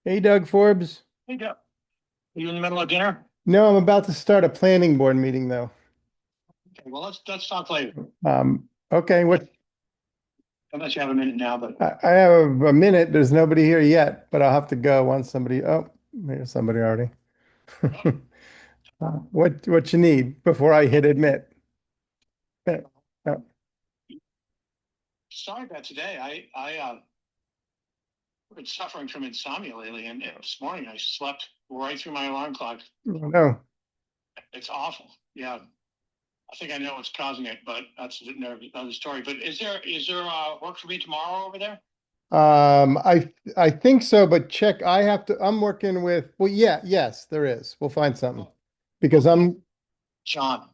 Hey, Doug Forbes. Hey, Jeff. Are you in the middle of dinner? No, I'm about to start a planning board meeting though. Okay, well, let's talk later. Okay, Unless, what unless you have a minute now, but I have a minute. There's nobody here yet, but I'll have to go once somebody. Oh, there's somebody already. What you need before I hit admit? Uh, uh, sorry about today. I been suffering from insomnia lately, and this morning I slept right through my alarm clock. no. It's awful. Yeah, I think I know what's causing it, but that's another story. But is there work for me tomorrow over there? I think so, but check. I have to. I'm working with. Well, yeah, yes, there is. We'll find something Oh, because okay, I'm. John.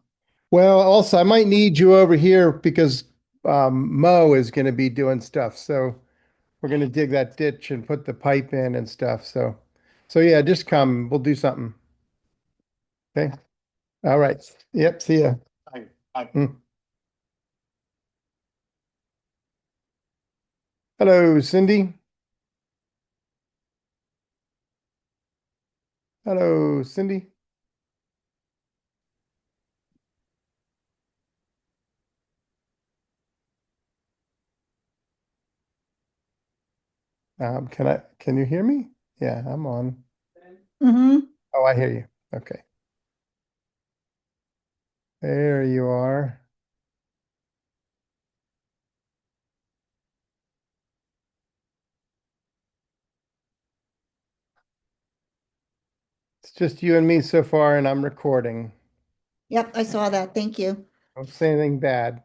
Well, also, I might need you over here because Mo is going to be doing stuff. So. We're gonna dig that ditch and put the pipe in and stuff. So yeah, just come. We'll do something. Okay. All right. Yep. See ya. I Mm. Hello, Cindy. Hello, Cindy. Can you hear me? Yeah, I'm on. Mm-hmm. Oh, I hear you. Okay. There you are. It's just you and me so far, and I'm recording. Yep, I saw that. Thank you. Don't say anything bad.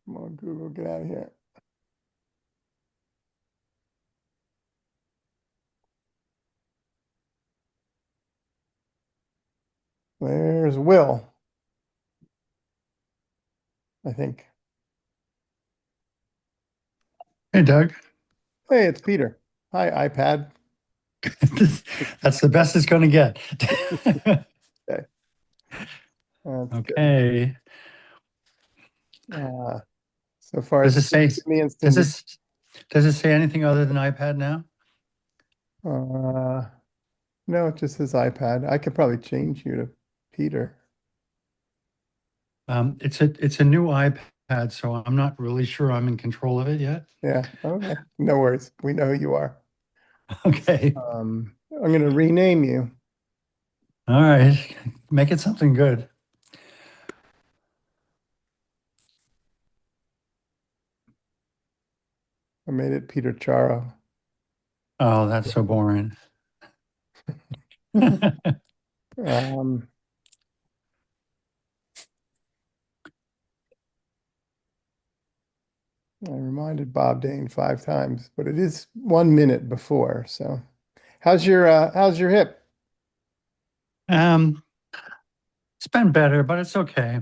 Come on, Google, get out of here. There's Will, I think. Hey, Doug. Hey, it's Peter. Hi, iPad. That's the best it's going to get. Okay, that's good. Okay. Uh, so far, Does it's it just say, me and does Cindy. this, does it say anything other than iPad now? Uh, no, it just says iPad. I could probably change you to Peter. It's a new iPad, so I'm not really sure I'm in control of it yet. Yeah, okay. No worries. We know who you are. Okay. I'm going to rename you. All right. Make it something good. I made it Peter Charo. Oh, that's so boring. Um, I reminded Bob Dane 5 times, but it is 1 minute before. So, how's your hip? Um, it's been better, but it's okay.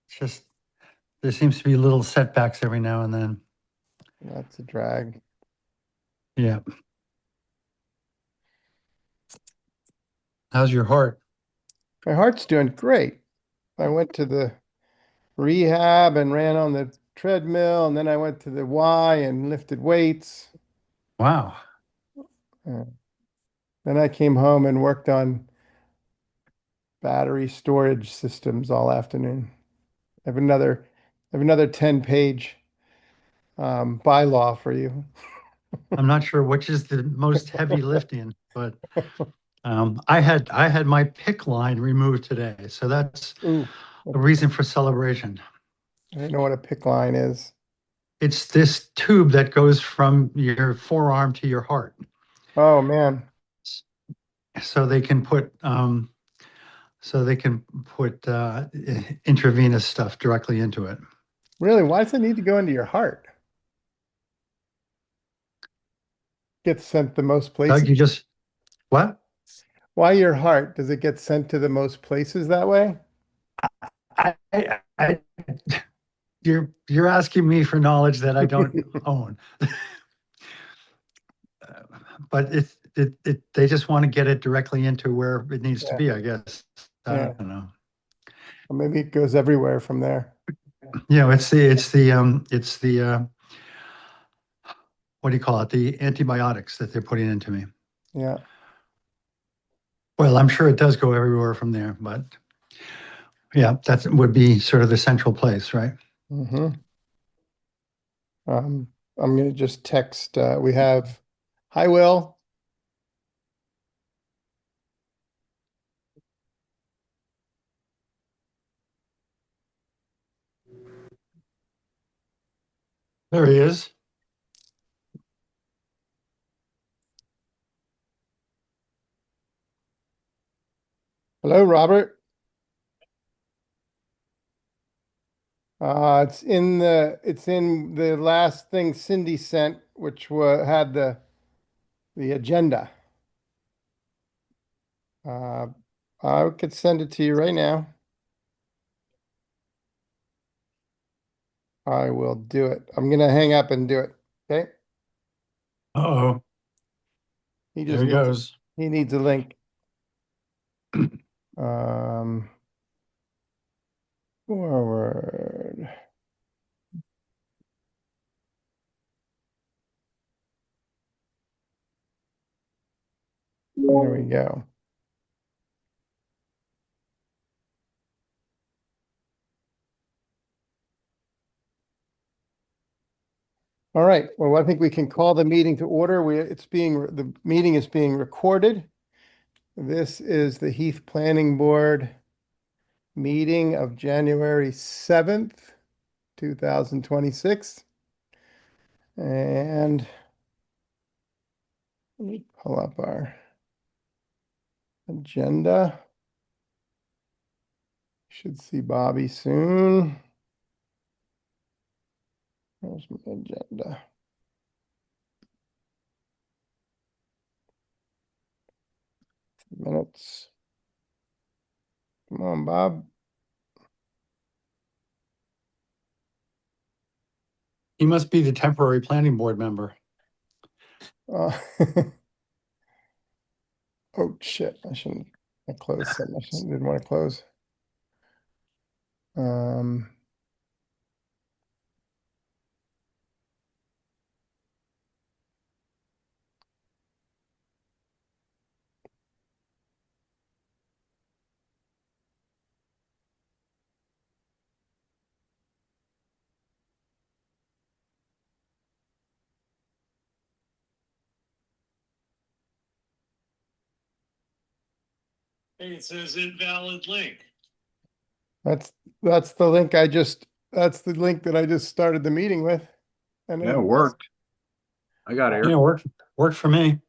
It's just there seems to be little setbacks every now and then. That's a drag. Yeah. How's your heart? My heart's doing great. I went to the rehab and ran on the treadmill, and then I went to the Y and lifted weights. Wow. Uh, Then I came home and worked on battery storage systems all afternoon. I have another 10-page bylaw for you. I'm not sure which is the most heavy lifting, but I had my PIC line removed today, so that's Ooh, a reason for celebration. I don't know what a PIC line is. It's this tube that goes from your forearm to your heart, Oh man, so they can put intravenous stuff directly into it. really? Why does it need to go into your heart? Gets sent the most Doug, places. you just what? Why your heart? Does it get sent to the most places that way? I you're asking me for knowledge that I don't own. But they just want to get it directly into where it needs to Yeah, be, I guess. I yeah. don't know. Or maybe it goes everywhere from there. It's the what do you call it? The antibiotics that they're putting into me. Yeah. Well, I'm sure it does go everywhere from there, but yeah, that would be sort of the central place, right? Mm-hmm. Um, I'm gonna just text. We have, hi Will. There he is. Hello, Robert. It's in the last thing Cindy sent, which had the agenda. Uh, I could send it to you right now. I will do it. I'm gonna hang up and do it. Okay. Uh-oh, He there just he needs goes. he needs a link. Um, forward. There we go. All right. Well, I think we can call the meeting to order. The meeting is being recorded. This is the Heath Planning Board meeting of January 7th, 2026. And let me pull up our agenda. Should see Bobby soon. There's my agenda. Minutes. Come on, Bob. He must be the temporary planning board member. Uh, oh shit! I closed something. Didn't want to close. Um, Hey, it says invalid link. that's that's the link that's the link that I just started the meeting with. And Yeah, it it, worked. I got Yeah, air. worked for me.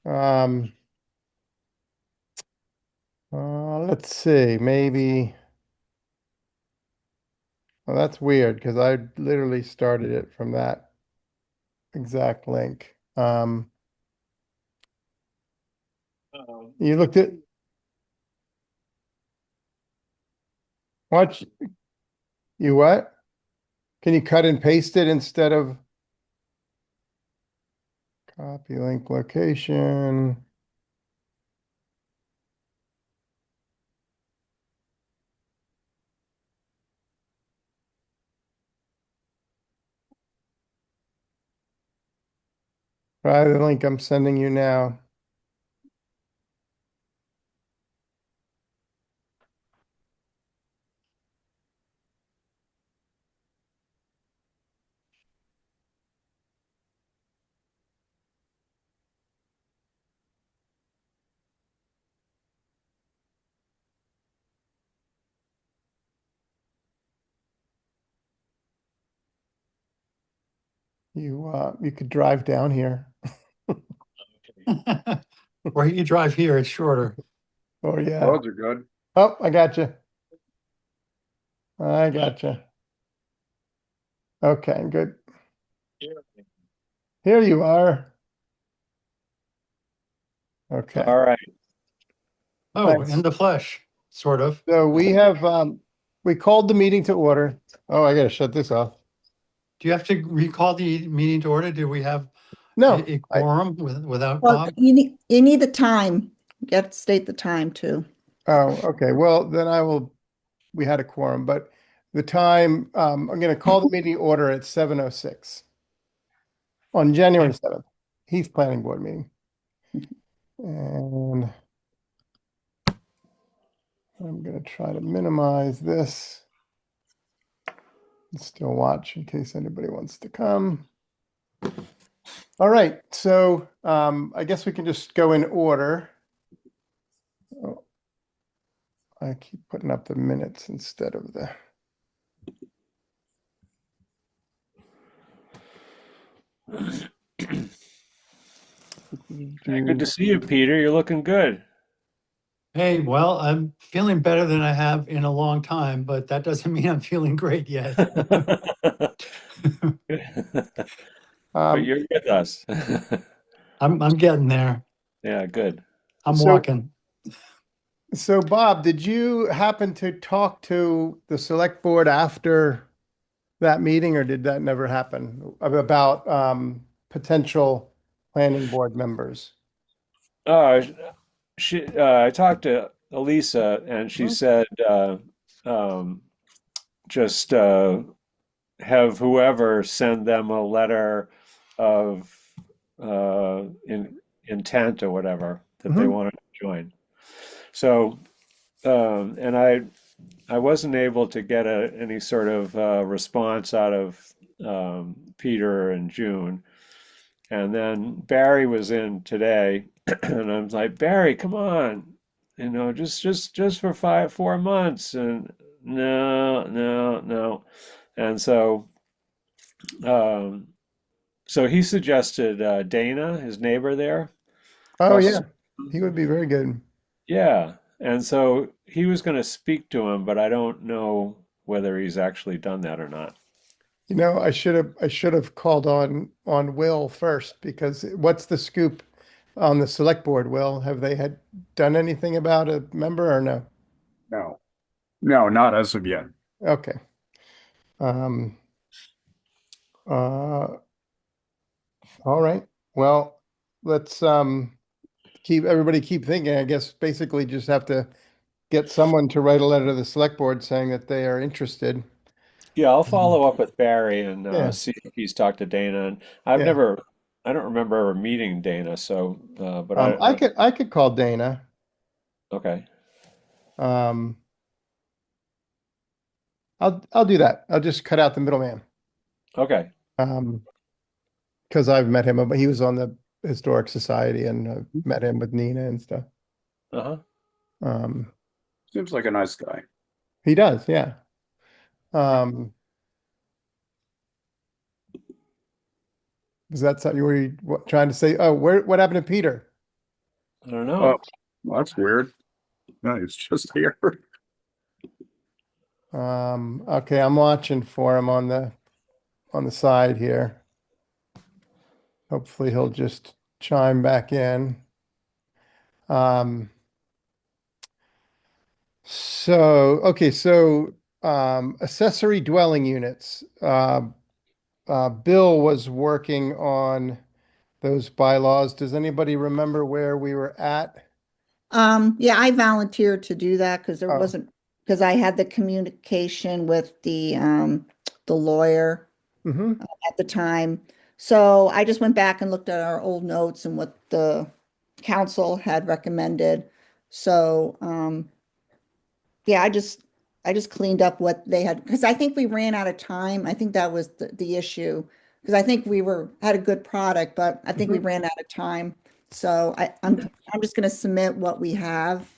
um, let's see, maybe. Well, that's weird because I literally started it from that exact link. You looked at what? You what? Can you cut and paste it instead of copy link location? Try the link I'm sending you now. You could drive down here. Or you drive here, it's shorter. Oh, yeah. Roads are good. Oh, I got you. I got you. Okay, good. Here you are. Okay. All right. Oh, Thanks. in the flesh, sort of. So we called the meeting to order. Oh, I gotta shut this off. Do you have to recall the meeting to order? Do we have No, a quorum without Well, Bob? you need the time. You have to state the time too. oh, okay. Well, then we had a quorum, but the time, I'm gonna call the meeting to order at 7:06 on January 7th, Heath Planning Board meeting. And I'm gonna try to minimize this. And still watch in case anybody wants to come. All right, so I guess we can just go in order. Oh, I keep putting up the minutes instead of the. Good to see you, Peter. You're looking good. Hey, well, I'm feeling better than I have in a long time, but that doesn't mean I'm feeling great yet. But Um, you're with us. I'm getting there. Yeah, good. I'm So- walking. So Bob, did you happen to talk to the select board after that meeting, or did that never happen about potential planning board members? Uh, I talked to Elisa, and she Mhm. said, um, just have whoever send them a letter of intent or whatever that they Mhm. wanted to join. So, and I wasn't able to get any sort of response out of Peter and June. And then Barry was in today, and I'm like, Barry, come on, just for 4 months. And no, no, no. And um, so he suggested Dana, his neighbor there. Oh Across yeah, he would be very good. Yeah. And so he was going to speak to him, but I don't know whether he's actually done that or not. You know, I should have called on Will first because what's the scoop on the select board, Will? Have they had done anything about a member or no? No, no, not as of yet. Okay. Um, uh, all right. Well, let's everybody keep thinking. I guess basically just have to get someone to write a letter to the select board saying that they are interested. Yeah, I'll follow up with Barry and Yeah, see if he's talked to Dana. And I've yeah. never, I don't remember ever meeting Dana. So, but I could call Dana. okay. Um, I'll do that. I'll just cut out the middleman. Okay. Um, because I've met him, but he was on the Historic Society and met him with Nina and stuff. Uh-huh. Um, Seems like a nice guy. he does, yeah. Um, is that something you were trying to say? Oh, what happened to Peter? I don't Oh, know. well, that's weird. No, he's just here. Okay, I'm watching for him on the side here. Hopefully he'll just chime back in. Um, so accessory dwelling units. Bill was working on those bylaws. Does anybody remember where we were at? Yeah, I volunteered to do that because there Oh. wasn't, because I had the communication with the lawyer Hmm. at the time. So I just went back and looked at our old notes and what the council had recommended. So, yeah, I just cleaned up what they had, because I think we ran out of time. I think that was the issue. Because I think we had a good product, but I think we ran out of time. So I'm just gonna submit what we have,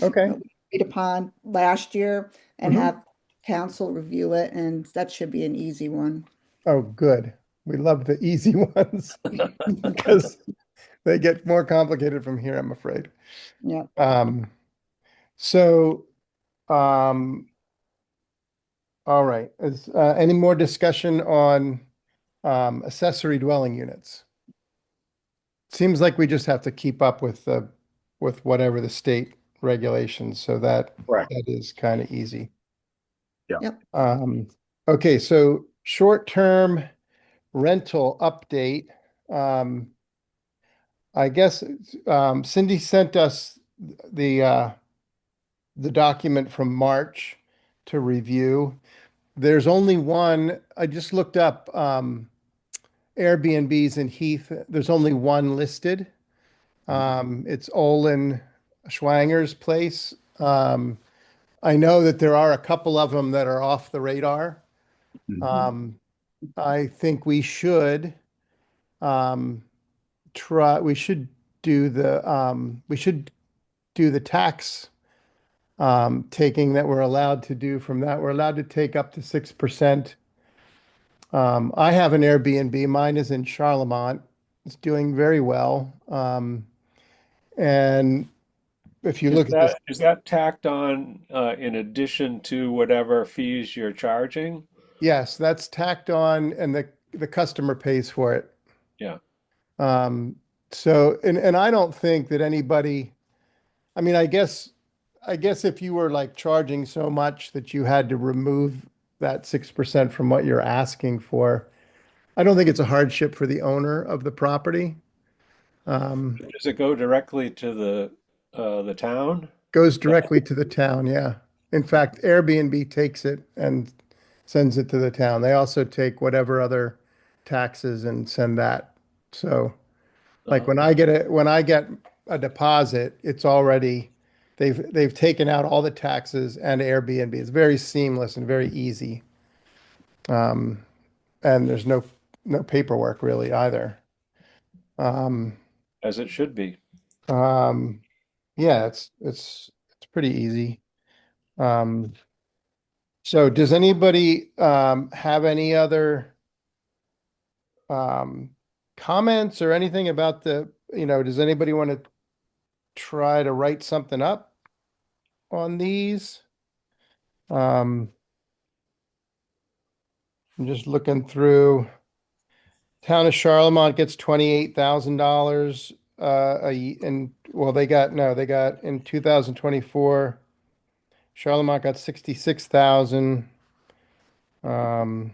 Okay. what we agreed upon last year, and Mhm. have council review it, and that should be an easy one. Oh, good. We love the easy ones because they get more complicated from here, I'm afraid. Yeah. So, all right. Is any more discussion on accessory dwelling units? Seems like we just have to keep up with the with whatever the state regulations, so Correct. that is kind of easy. Yep. Okay, so short-term rental update. Um, I guess Cindy sent us the the document from March to review. There's only one. I just looked up Airbnbs in Heath. There's only one listed. It's Olin Schwanger's place. I know that there are a couple of them that are off the radar. Um, I think we should um, try. We should do the tax taking that we're allowed to do from that. We're allowed to take up to 6%. I have an Airbnb. Mine is in Charlemont. It's doing very well. And if you Is look at this, that tacked on in addition to whatever fees you're charging? yes, that's tacked on, and the customer pays for it. Yeah. Um, so, and I don't think that anybody. I mean, I guess if you were like charging so much that you had to remove that 6% from what you're asking for, I don't think it's a hardship for the owner of the property. Does it go directly to the town? Goes directly to the town, yeah. In fact, Airbnb takes it and sends it to the town. They also take whatever other taxes and send that. So, like Uh-huh. when I get a deposit, it's already they've taken out all the taxes and Airbnb. It's very seamless and very easy. And there's no paperwork really either. Um, As it should be. um, yeah, it's pretty easy. Um, so does anybody have any other um, comments or anything about does anybody want to try to write something up on these? Um, I'm just looking through. Town of Charlemont gets $28,000 and well, they got no, they got in 2024. Charlemont got 66,000. Um,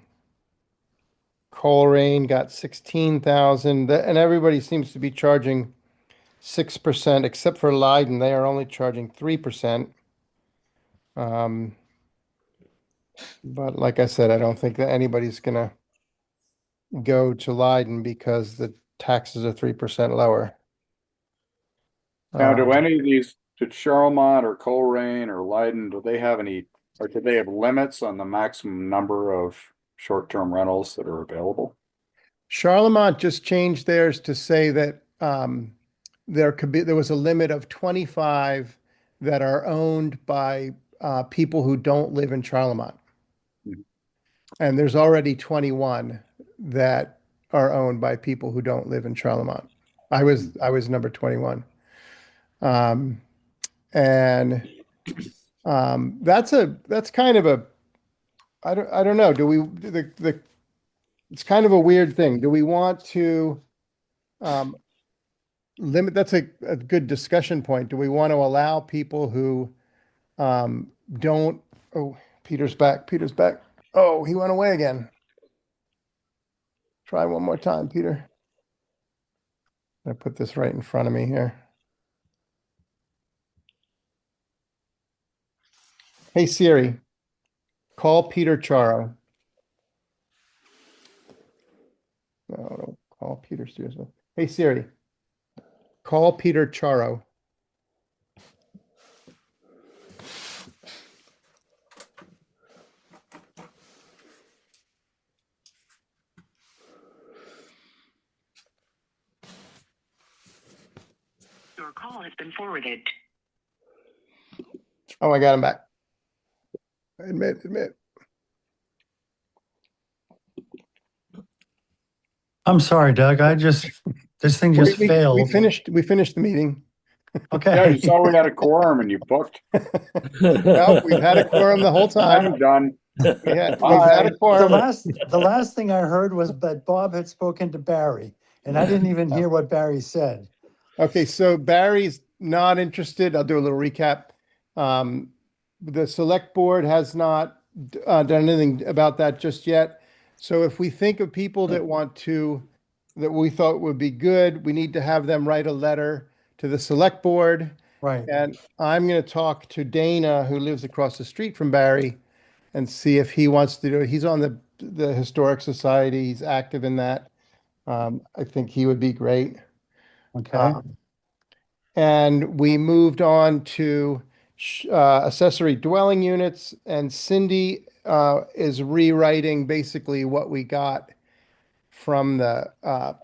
Coleraine got 16,000. And everybody seems to be charging 6%, except for Leiden. They are only charging 3%. Um, but like I said, I don't think that anybody's gonna go to Leiden because the taxes are 3% lower. Now, do Um, any of these, to Charlemont or Coleraine or Leiden, do they have any, or do they have limits on the maximum number of short-term rentals that are available? Charlemont just changed theirs to say that there was a limit of 25 that are owned by people who don't live in Charlemont. Mhm. And there's already 21 that are owned by people who don't live in Charlemont. I was number 21. Um, and that's kind of a I don't know. Do we the it's kind of a weird thing. Do we want to um, limit? That's a good discussion point. Do we want to allow people who don't? Oh, Peter's back. Peter's back. Oh, he went away again. Try one more time, Peter. I put this right in front of me here. Hey Siri, call Peter Charo. No, don't call Peter seriously. Hey Siri, call Peter Charo. Your call has been forwarded. Oh, I got him back. Admit. I'm sorry, Doug. This thing We, just we failed. we finished the meeting. Yeah, Okay. you saw we had a quorum and you booked. Well, we've had a quorum the whole time. I'm done. We've had Bye. a quorum. The last thing I heard was that Bob had spoken to Barry, and I didn't even hear what Barry said. Okay, so Barry's not interested. I'll do a little recap. The select board has not done anything about that just yet. So if we think of people that want to, that we thought would be good, we need to have them write a letter to the select board. Right. And I'm going to talk to Dana, who lives across the street from Barry, and see if he wants to do it. He's on the Historic Society. He's active in that. I think he would be great. Okay. And we moved on to accessory dwelling units, and Cindy is rewriting basically what we got from the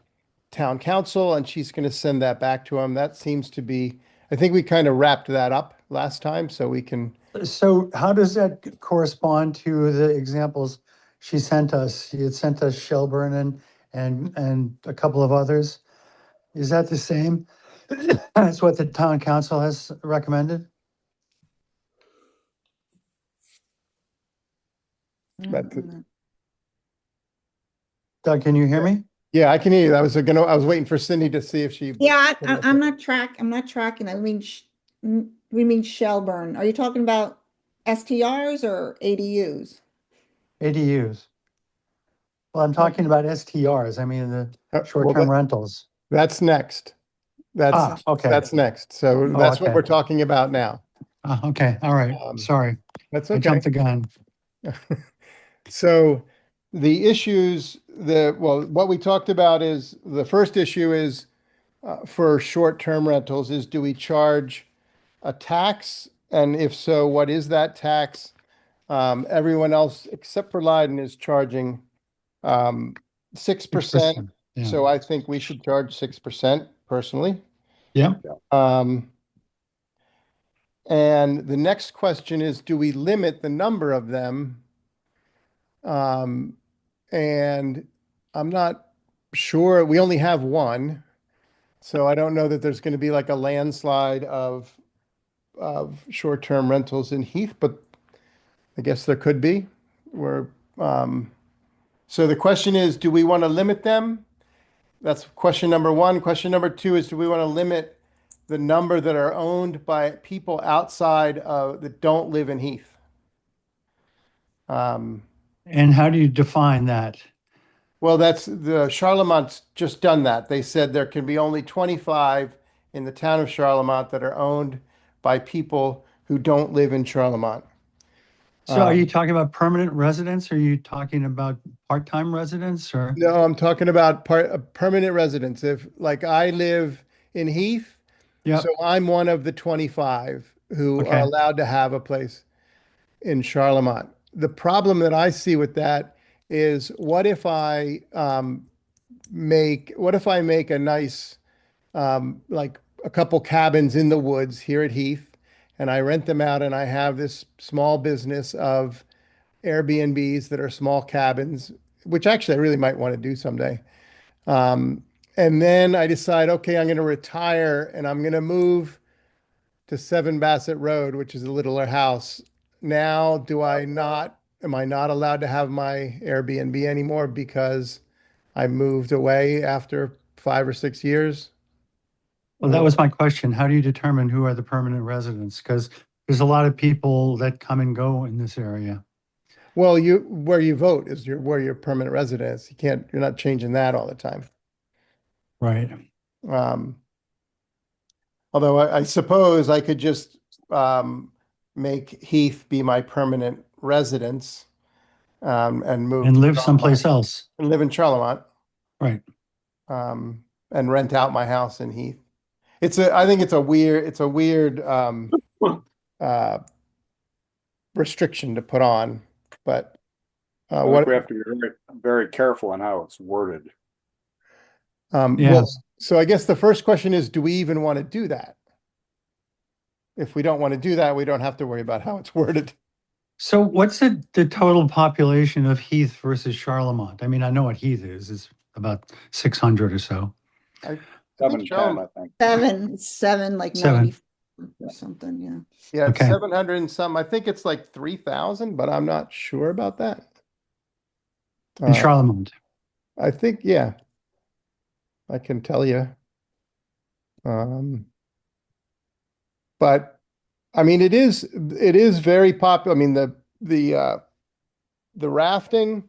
town council, and she's going to send that back to him. That seems to be, I think we kind of wrapped that up last time, so we can. So how does that correspond to the examples she sent us? She had sent us Shelburne and a couple of others. Is that the same as what the town council has recommended? That's it. Doug, can you hear me? Yeah, I can hear you. I was waiting for Cindy to see if she. Yeah, I'm not tracking. We mean Shelburne. Are you talking about STRs or ADUs? ADUs. Well, I'm talking about STRs. I mean, the Well, short-term rentals. that's next. Okay. That's next. So Oh, that's what okay. we're talking about now. Okay, all right. Sorry, That's I okay. jumped the gun. So the issues, what we talked about is the first issue is for short-term rentals is, do we charge a tax? And if so, what is that tax? Everyone else except for Leiden is charging 6%. 6%, yeah. So I think we should charge 6% personally. Yeah, And the next question is, do we limit the number of them? And I'm not sure. We only have one. So I don't know that there's going to be like a landslide of short-term rentals in Heath, but I guess there could be. So the question is, do we want to limit them? That's question number one. Question number two is, do we want to limit the number that are owned by people outside of that don't live in Heath? and how do you define that? Well, that's the Charlemont's just done that. They said there can be only 25 in the town of Charlemont that are owned by people who don't live in Charlemont. So are you talking about permanent residents? Or are you talking about part-time residents or? No, I'm talking about permanent residents. If like I live in Heath, Yeah, so I'm one of the 25 who Okay. are allowed to have a place in Charlemont. The problem that I see with that is, what if I make a nice like a couple cabins in the woods here at Heath, and I rent them out, and I have this small business of Airbnbs that are small cabins, which actually I really might want to do someday. And then I decide, okay, I'm going to retire and I'm going to move to 7 Bassett Road, which is a littler house. Now, am I not allowed to have my Airbnb anymore because I moved away after 5 or 6 years? Well, that was my question. How do you determine who are the permanent residents? Because there's a lot of people that come and go in this area. Well, where you vote is where your permanent resident is. You're not changing that all the time. Right. Although I suppose I could just make Heath be my permanent residence and move And to live Charlemont someplace else. and live in Charlemont Right. and rent out my house in Heath. I think it's a weird restriction to put on, but I think we have to be very, very careful on how it's worded. well, so I guess the first question is, do we even want to do that? If we don't want to do that, we don't have to worry about how it's worded. So what's the total population of Heath versus Charlemont? I mean, I know what Heath is. It's about 600 or so. I 710, think Charlotte, I think. Seven, like 7. 90 or something, yeah. yeah, it's Okay. 700 and some. I think it's like 3,000, but I'm not sure about that. In Uh, Charlemont. I think, yeah, I can tell you. Um, but I mean, it is very popular. I mean, the rafting,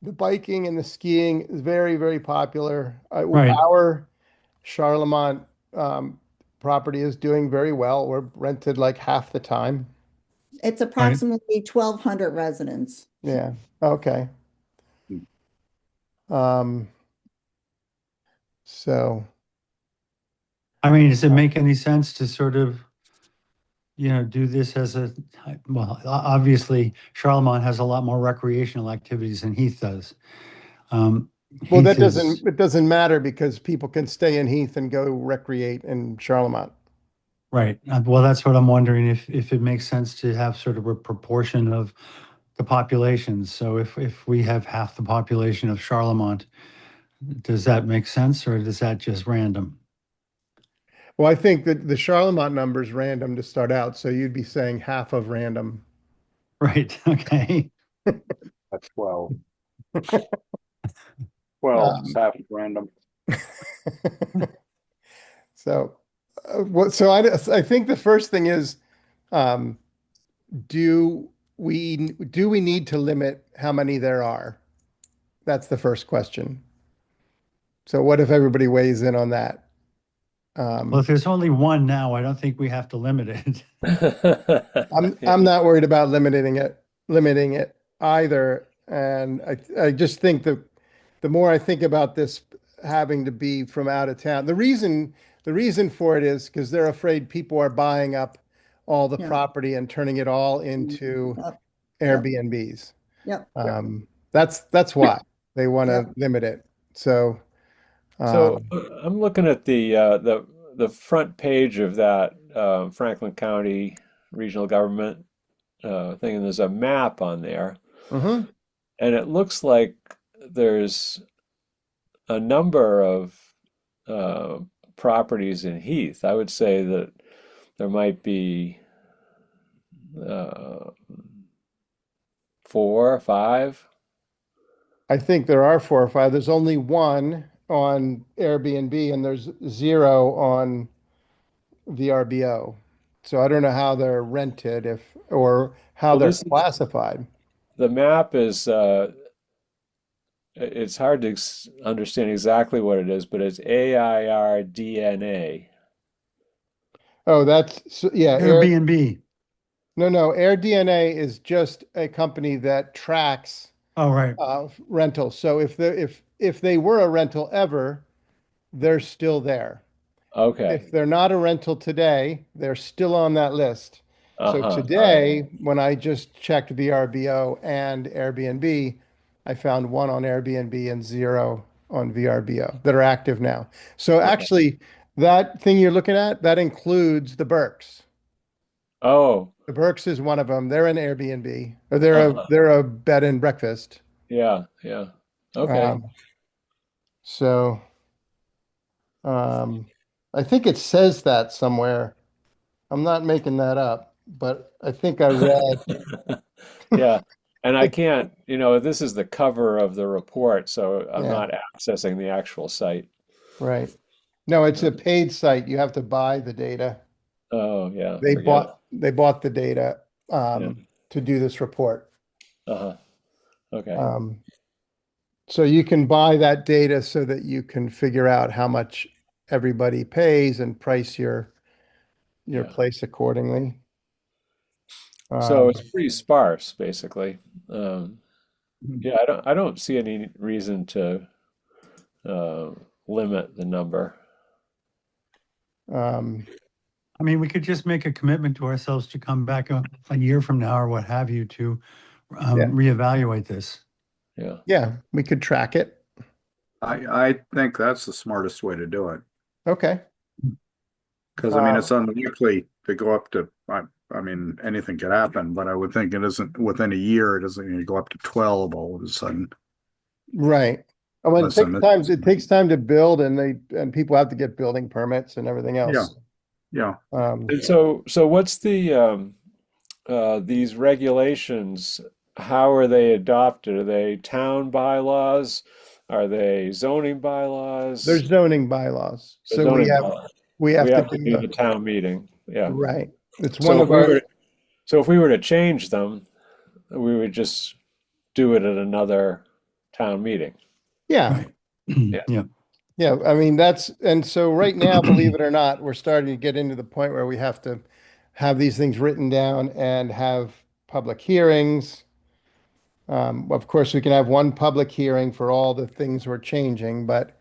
the biking, and the skiing is very, very popular. Right. Our Charlemont property is doing very well. We're rented like half the time. It's Right. approximately 1,200 residents. Yeah. Okay. Um, so I mean, does it make any sense to sort of, do this as well, obviously Charlemont has a lot more recreational activities than Heath does. Um, well, Heath is, it doesn't matter because people can stay in Heath and go recreate in Charlemont. right. Well, that's what I'm wondering if it makes sense to have sort of a proportion of the populations. So if we have half the population of Charlemont, does that make sense or is that just random? Well, I think that the Charlemont number is random to start out, so you'd be saying half of random. Right. Okay. That's 12. 12 is Um, half random. so, I think the first thing is, um, do we need to limit how many there are? That's the first question. So, what if everybody weighs in on that? Well, Um, if there's only one now, I don't think we have to limit it. Yeah. I'm not worried about limiting it either. And I just think that the more I think about this having to be from out of town, the reason for it is because they're afraid people are buying up all the Yeah. property and turning it all into Yep, yep, Airbnbs. yep, That's why they want to yep. limit it. So, So um, I'm looking at the front page of that Franklin County regional government thing, and there's a map on there, mhm. and it looks like there's a number of uh, properties in Heath. I would say that there might be uh, four or five. I think there are 4 or 5. There's only one on Airbnb and there's zero on VRBO. So I don't know how they're rented or how Well, they're this is classified. the map is it's hard to understand exactly what it is, but it's AIRDNA. Oh, yeah, Airbnb. no, AirDNA is just a company that tracks Oh, right. rentals. So if they were a rental ever, they're still there. Okay. If they're not a rental today, they're still on that list. So Uh-huh. All right. today, when I just checked VRBO and Airbnb, I found one on Airbnb and zero on VRBO that are active now. So Okay. actually, that thing you're looking at, that includes the Berks. Oh, The Berks is one of them. They're an Airbnb, or they're a uh-huh. they're a bed and breakfast. Yeah, yeah. Okay. Um, so um, I think it says that somewhere. I'm not making that up, but I think I read. Yeah. And I can't, this is the cover of the report, so I'm Yeah, not accessing the actual site. right. No, it's Uh, a paid site. You have to buy the data. Oh, yeah, They forget it. bought the data Yeah. to do this report. Uh-huh. Okay. Um, so you can buy that data so that you can figure out how much everybody pays and price your Yeah. place accordingly. So Um, it's pretty sparse, basically. Um, yeah, I don't see any reason to uh, limit the number. um, I mean, we could just make a commitment to ourselves to come back a year from now or what have you to yeah, reevaluate this. Yeah. yeah, we could track it. I think that's the smartest way to do it. Okay. Because I mean, Um, it's unlikely to go up to, I mean, anything could happen, but I would think it isn't within a year, it isn't going to go up to 12 all of a sudden. right. I mean, Unless I missed it something. takes time to build and people have to get building permits and everything Yeah, else. yeah. Um, And so what's these regulations? How are they adopted? Are they town bylaws? Are they zoning bylaws? there's zoning bylaws. The So zoning bylaws. we We have to have to do do the town meeting. Yeah. right. It's one So if of we our, were so if we were to change them, we would just do it at another town meeting. yeah. Right. Yeah. Yeah. Yeah, I mean and so right now, believe it or not, we're starting to get into the point where we have to have these things written down and have public hearings. Of course, we can have one public hearing for all the things we're changing, but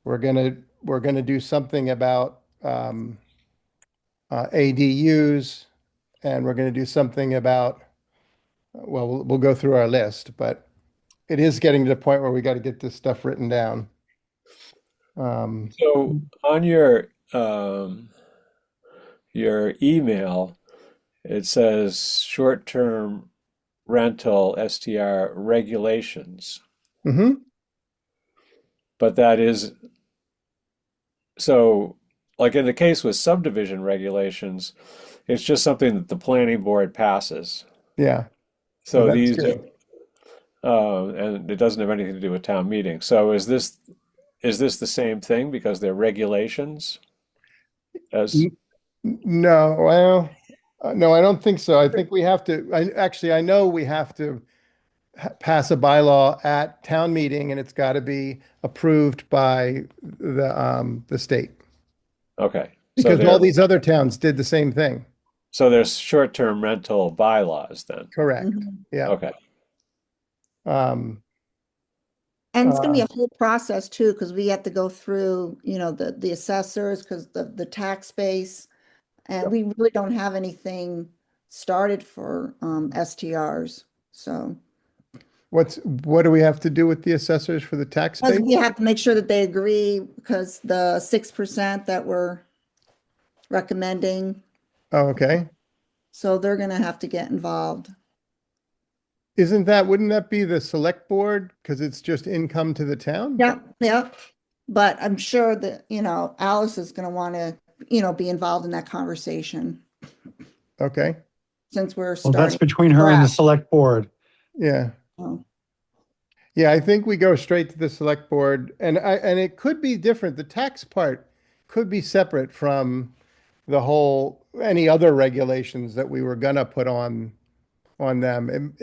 we're gonna do something about ADUs, and we're gonna do something about, well, we'll go through our list, but it is getting to the point where we got to get this stuff written down. Um, So on your email, it says short-term rental STR regulations, mhm, but that is so like in the case with subdivision regulations, it's just something that the planning board passes. yeah, well, So that's these good. and it doesn't have anything to do with town meeting. So is this the same thing because they're regulations as No, well, no, I don't think so. I think we have to, I know we have to pass a bylaw at town meeting and it's got to be approved by the state okay. because all these other towns did the same thing. So there's short-term rental bylaws then. Correct. Mhm. Yeah. Okay. Um, And it's gonna be uh, a whole process too, because we have to go through, the assessors, because the tax base. And we really don't have anything started for STRs. So, what do we have to do with the assessors for the tax because base? we have to make sure that they agree, because the 6% that we're recommending, Oh, okay. so they're gonna have to get involved. Wouldn't that be the select board? Because it's just income to the town? Yep, yep. But I'm sure that, Alice is gonna wanna, be involved in that conversation, Okay. since we're Well, that's starting. between her and the scratch. select board. Yeah. So, Yeah, I think we go straight to the select board and it could be different. The tax part could be separate from the whole, any other regulations that we were gonna put on them.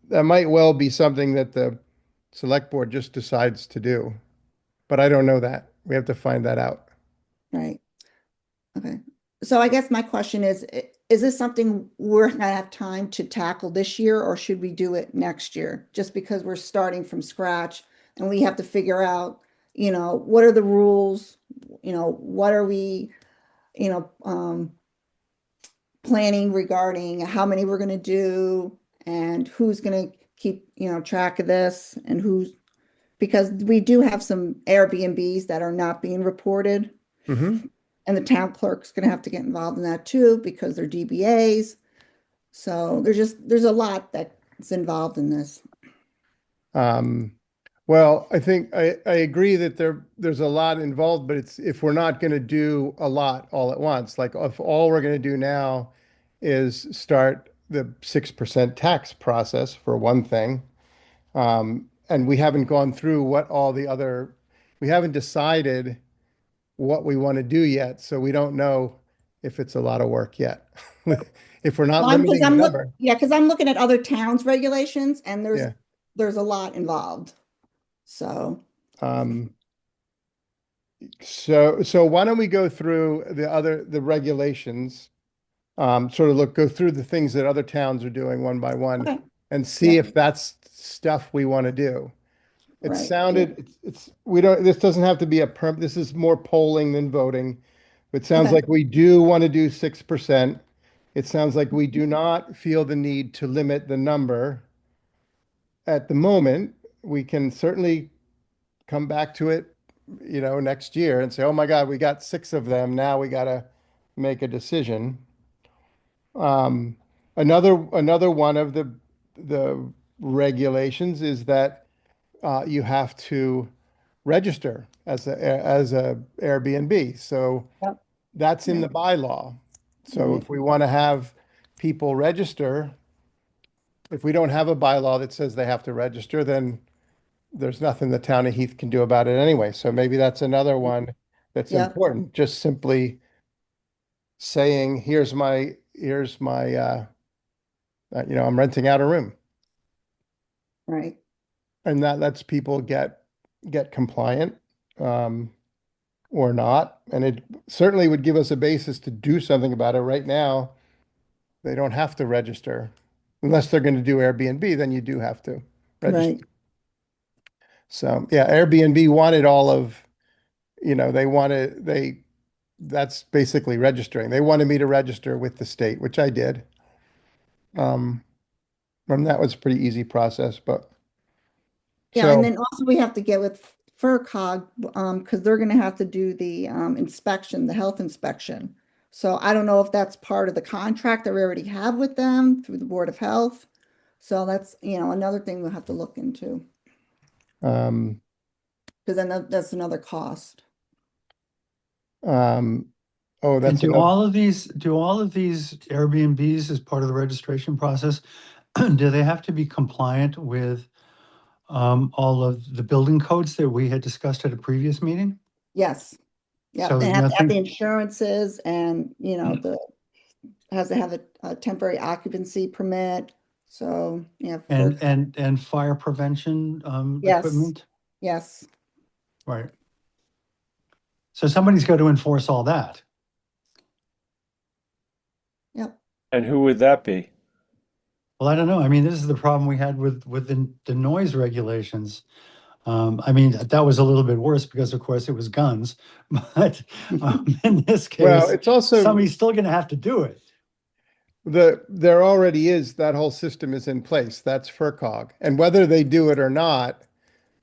That might well be something that the select board just decides to do, but I don't know that. We have to find that out. right. Okay. So I guess my question is this something we're gonna have time to tackle this year, or should we do it next year? Just because we're starting from scratch and we have to figure out, what are the rules? What are we, you know, um, planning regarding how many we're gonna do and who's gonna keep, track of this, and because we do have some Airbnbs that are not being reported. Hmm. And the town clerk's gonna have to get involved in that too, because they're DBAs. So there's a lot that's involved in this. Um, well, I think I agree that there's a lot involved, but it's if we're not going to do a lot all at once, like if all we're going to do now is start the 6% tax process for one thing, and we haven't gone through we haven't decided what we want to do yet, so we don't know if it's a lot of work yet. If we're not Well, because limiting the number, because I'm looking at other towns' regulations, and there's yeah. there's a lot involved. So, Um, so why don't we go through the regulations, sort of go through the things that other towns are doing one by one okay, and see yeah, if that's stuff we want to do. It right, yeah, sounded, we don't, this doesn't have to be this is more polling than voting. It sounds okay, like we do want to do 6%. It sounds like we do not feel the need to limit the number at the moment. We can certainly come back to it, next year and say, oh my God, we got six of them. Now we got to make a decision. Um, another one of the regulations is that you have to register as a Airbnb. So Yep. that's in the bylaw. So Right. if we want to have people register, if we don't have a bylaw that says they have to register, then there's nothing the town of Heath can do about it anyway. So maybe that's another one that's Yep. important. Just simply saying, I'm renting out a room. Right. And that lets people get compliant, um, or not. And it certainly would give us a basis to do something about it. Right now, they don't have to register. Unless they're going to do Airbnb, then you do have to register. Right. So yeah, Airbnb wanted all of, that's basically registering. They wanted me to register with the state, which I did. Um, and that was a pretty easy process, but Yeah, and so, then also we have to get with FERCog, because they're gonna have to do the inspection, the health inspection. So I don't know if that's part of the contract that we already have with them through the Board of Health. So that's, another thing we'll have to look into, um, because then that's another cost. um, oh, And that's do another, all of these Airbnbs as part of the registration process, do they have to be compliant with all of the building codes that we had discussed at a previous meeting? Yes. Yeah, So they have to have the nothing, insurances and, has to have a temporary occupancy permit. So, yeah. and fire prevention Yes, equipment? yes. Right. So somebody's got to enforce all that. Yep. And who would that be? Well, I don't know. I mean, this is the problem we had with the noise regulations. I mean, that was a little bit worse because, of course, it was guns. But in this well, case, it's also somebody's still going to have to do it. there already is, that whole system is in place. That's FERCog. And whether they do it or not,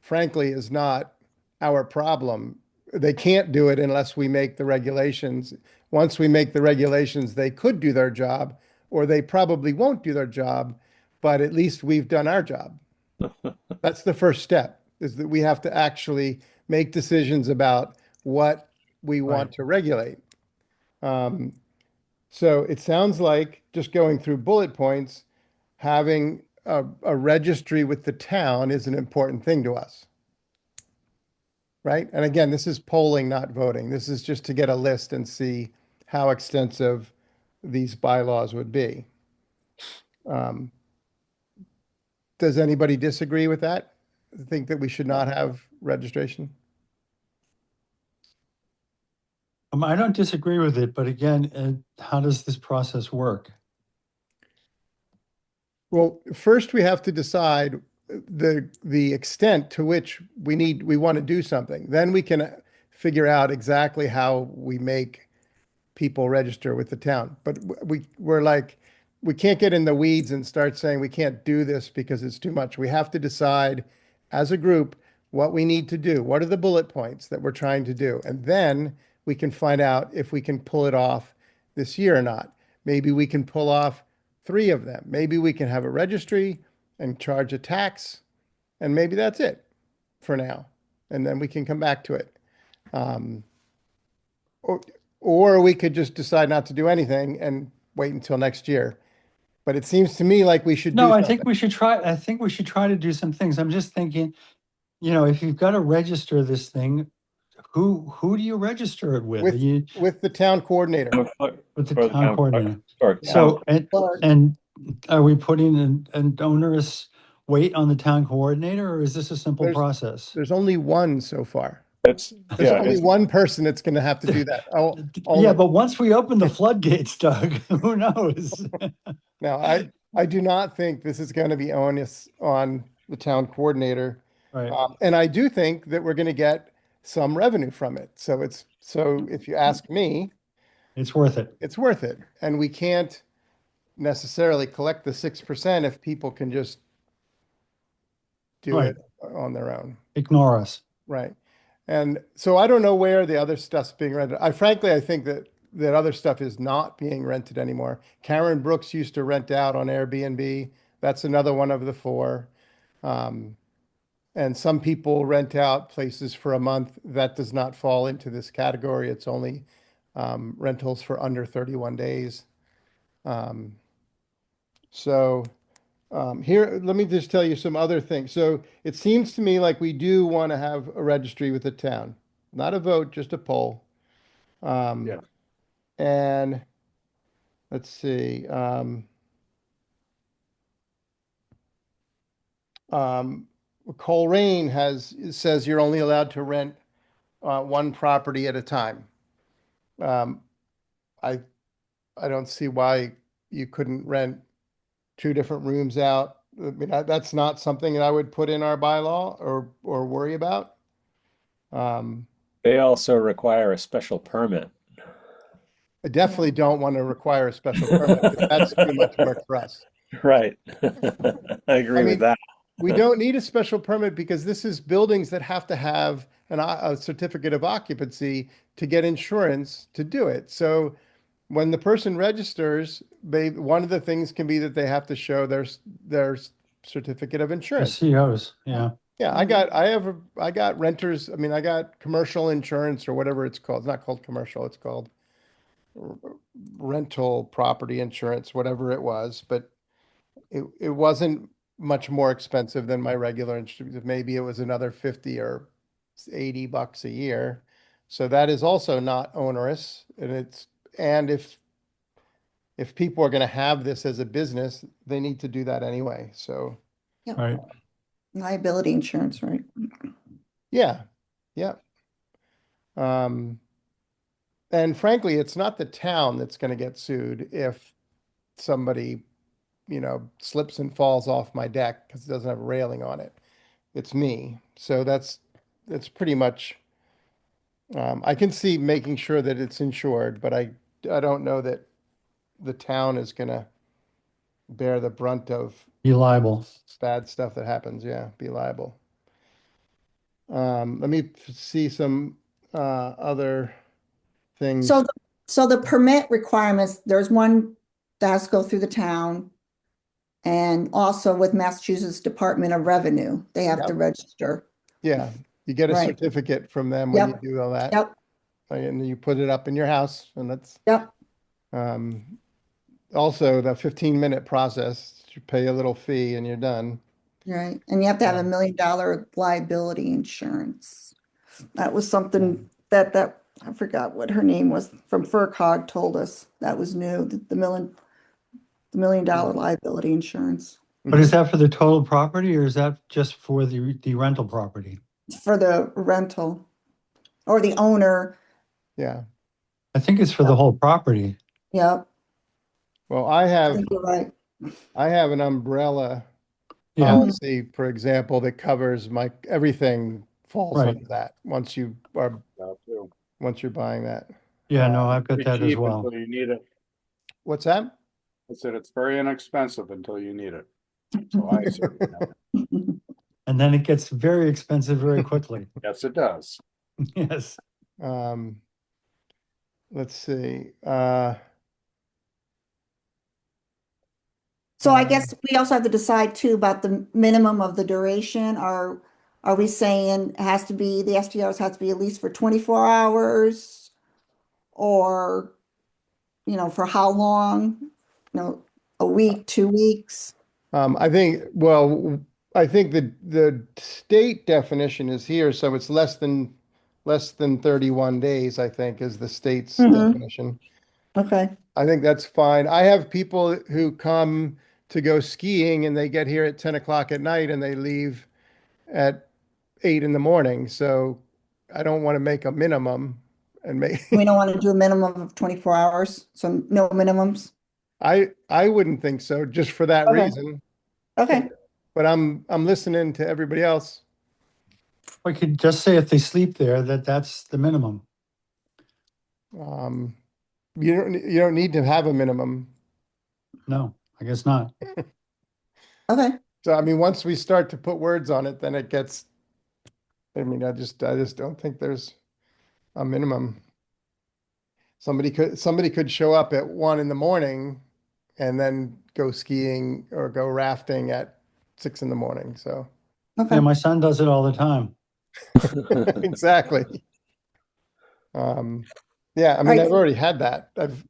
frankly, is not our problem. They can't do it unless we make the regulations. Once we make the regulations, they could do their job, or they probably won't do their job, but at least we've done our job. That's the first step, is that we have to actually make decisions about what we want Right. to regulate. Um, so it sounds like, just going through bullet points, having a registry with the town is an important thing to us. Right? And again, this is polling, not voting. This is just to get a list and see how extensive these bylaws would be. Um, does anybody disagree with that? Think that we should not have registration? I don't disagree with it, but again, how does this process work? Well, first we have to decide the extent to which we want to do something. Then we can figure out exactly how we make people register with the town. But we can't get in the weeds and start saying we can't do this because it's too much. We have to decide as a group what we need to do. What are the bullet points that we're trying to do? And then we can find out if we can pull it off this year or not. Maybe we can pull off 3 of them. Maybe we can have a registry and charge a tax, and maybe that's it for now. And then we can come back to it. Um, or, or we could just decide not to do anything and wait until next year. But it seems to me like we should do No, I something. think we should try. I think we should try to do some things. I'm just thinking, if you've got to register this thing, who do you register it with? Are with you with the town coordinator. with the Or town coordinator? or So, Or- and are we putting an onerous weight on the town coordinator, or is this a simple There's process? there's only one so far. it's There's yeah, only it's one person that's going to have to do that. Oh, Yeah, but once we open the floodgates, Doug, who knows? now I do not think this is going to be onus on the town coordinator. Right. And I do think that we're going to get some revenue from it. So if you ask me, It's worth it. it's worth it. And we can't necessarily collect the 6% if people can just do Right. it on their own. Ignore us. Right. And so I don't know where the other stuff's being rented. I think that other stuff is not being rented anymore. Karen Brooks used to rent out on Airbnb. That's another one of the 4. And some people rent out places for a month. That does not fall into this category. It's only rentals for under 31 days. Um, so here, let me just tell you some other things. So it seems to me like we do want to have a registry with the town, not a vote, just a poll. Yeah. And let's see. Um, Coleraine says you're only allowed to rent one property at a time. Um, I I don't see why you couldn't rent two different rooms out. I mean, that's not something that I would put in our bylaw or worry about. Um, They also require a special permit. I definitely don't want to require a special permit because that's too much work for us. Right. I I agree with mean, that. we don't need a special permit because this is buildings that have to have a certificate of occupancy to get insurance to do it. So when the person registers, one of the things can be that they have to show their certificate of The insurance. COs, yeah. Yeah, Mhm. I got renters, I mean, I got commercial insurance or whatever it's called. It's not called commercial, it's called r- rental property insurance, whatever it was, but it wasn't much more expensive than my regular insurance. Maybe it was another 50 or 80 bucks a year. So that is also not onerous and and if people are going to have this as a business, they need to do that anyway. So, Yep. Right. Liability insurance, right? yeah. Yeah. Um, and frankly, it's not the town that's going to get sued if somebody, slips and falls off my deck because it doesn't have a railing on it. It's me. So that's pretty much, I can see making sure that it's insured, but I don't know that the town is going to bear the brunt of Be liable. bad stuff that happens. Yeah, be liable. Let me see some other So, things. so the permit requirements, there's one that has to go through the town. And also with Massachusetts Department of Revenue, they have to Yep. register. Yeah, you get a Right. certificate from them when you Yep. do all that, Yep. and you put it up in your house, and that's Yep. um, also the 15-minute process. You pay a little fee, and you're done. Right. And you have to have Um, $1 million liability insurance. That was yeah. something that I forgot what her name was from FERCog told us that was new, the $1 million liability insurance But is Mhm. that for the total property or is that just for the rental property? for the rental or the owner. Yeah. I think it's for the whole property. Yep. Well, I think you're right. I have an umbrella Yeah, Mhm. policy, for example, that covers everything falls right. under that That too. once you're buying that. Yeah, no, I've got Pretty that as cheap well. until you need it. What's that? I said it's very inexpensive until you need it. So I certainly have it. And then it gets very expensive very quickly. Yes, it does. Yes. Um, let's see. So I Um, guess we also have to decide too about the minimum of the duration. Are we saying it has to be, the STRs have to be at least for 24 hours? Or, for how long? A week, 2 weeks? I think, well, I think the state definition is here, so it's less than 31 days, I think, is the state's Hmm. definition. Okay. I think that's fine. I have people who come to go skiing and they get here at 10 o'clock at night and they leave at 8 in the morning. So I don't want to make a minimum and make We don't want to do a minimum of 24 hours, so no minimums. I wouldn't think so, just for that Okay. reason. But Okay. but I'm listening to everybody else. We could just say if they sleep there, that's the minimum. Um, you don't need to have a minimum. No, I guess not. Okay. So I mean, once we start to put words on it, then it gets. I mean, I just don't think there's a minimum. Somebody could show up at 1 in the morning and then go skiing or go rafting at 6 in the morning. So Okay. Yeah, my son does it all the time. Exactly. Um, yeah, I All mean, right. I've already had that. I've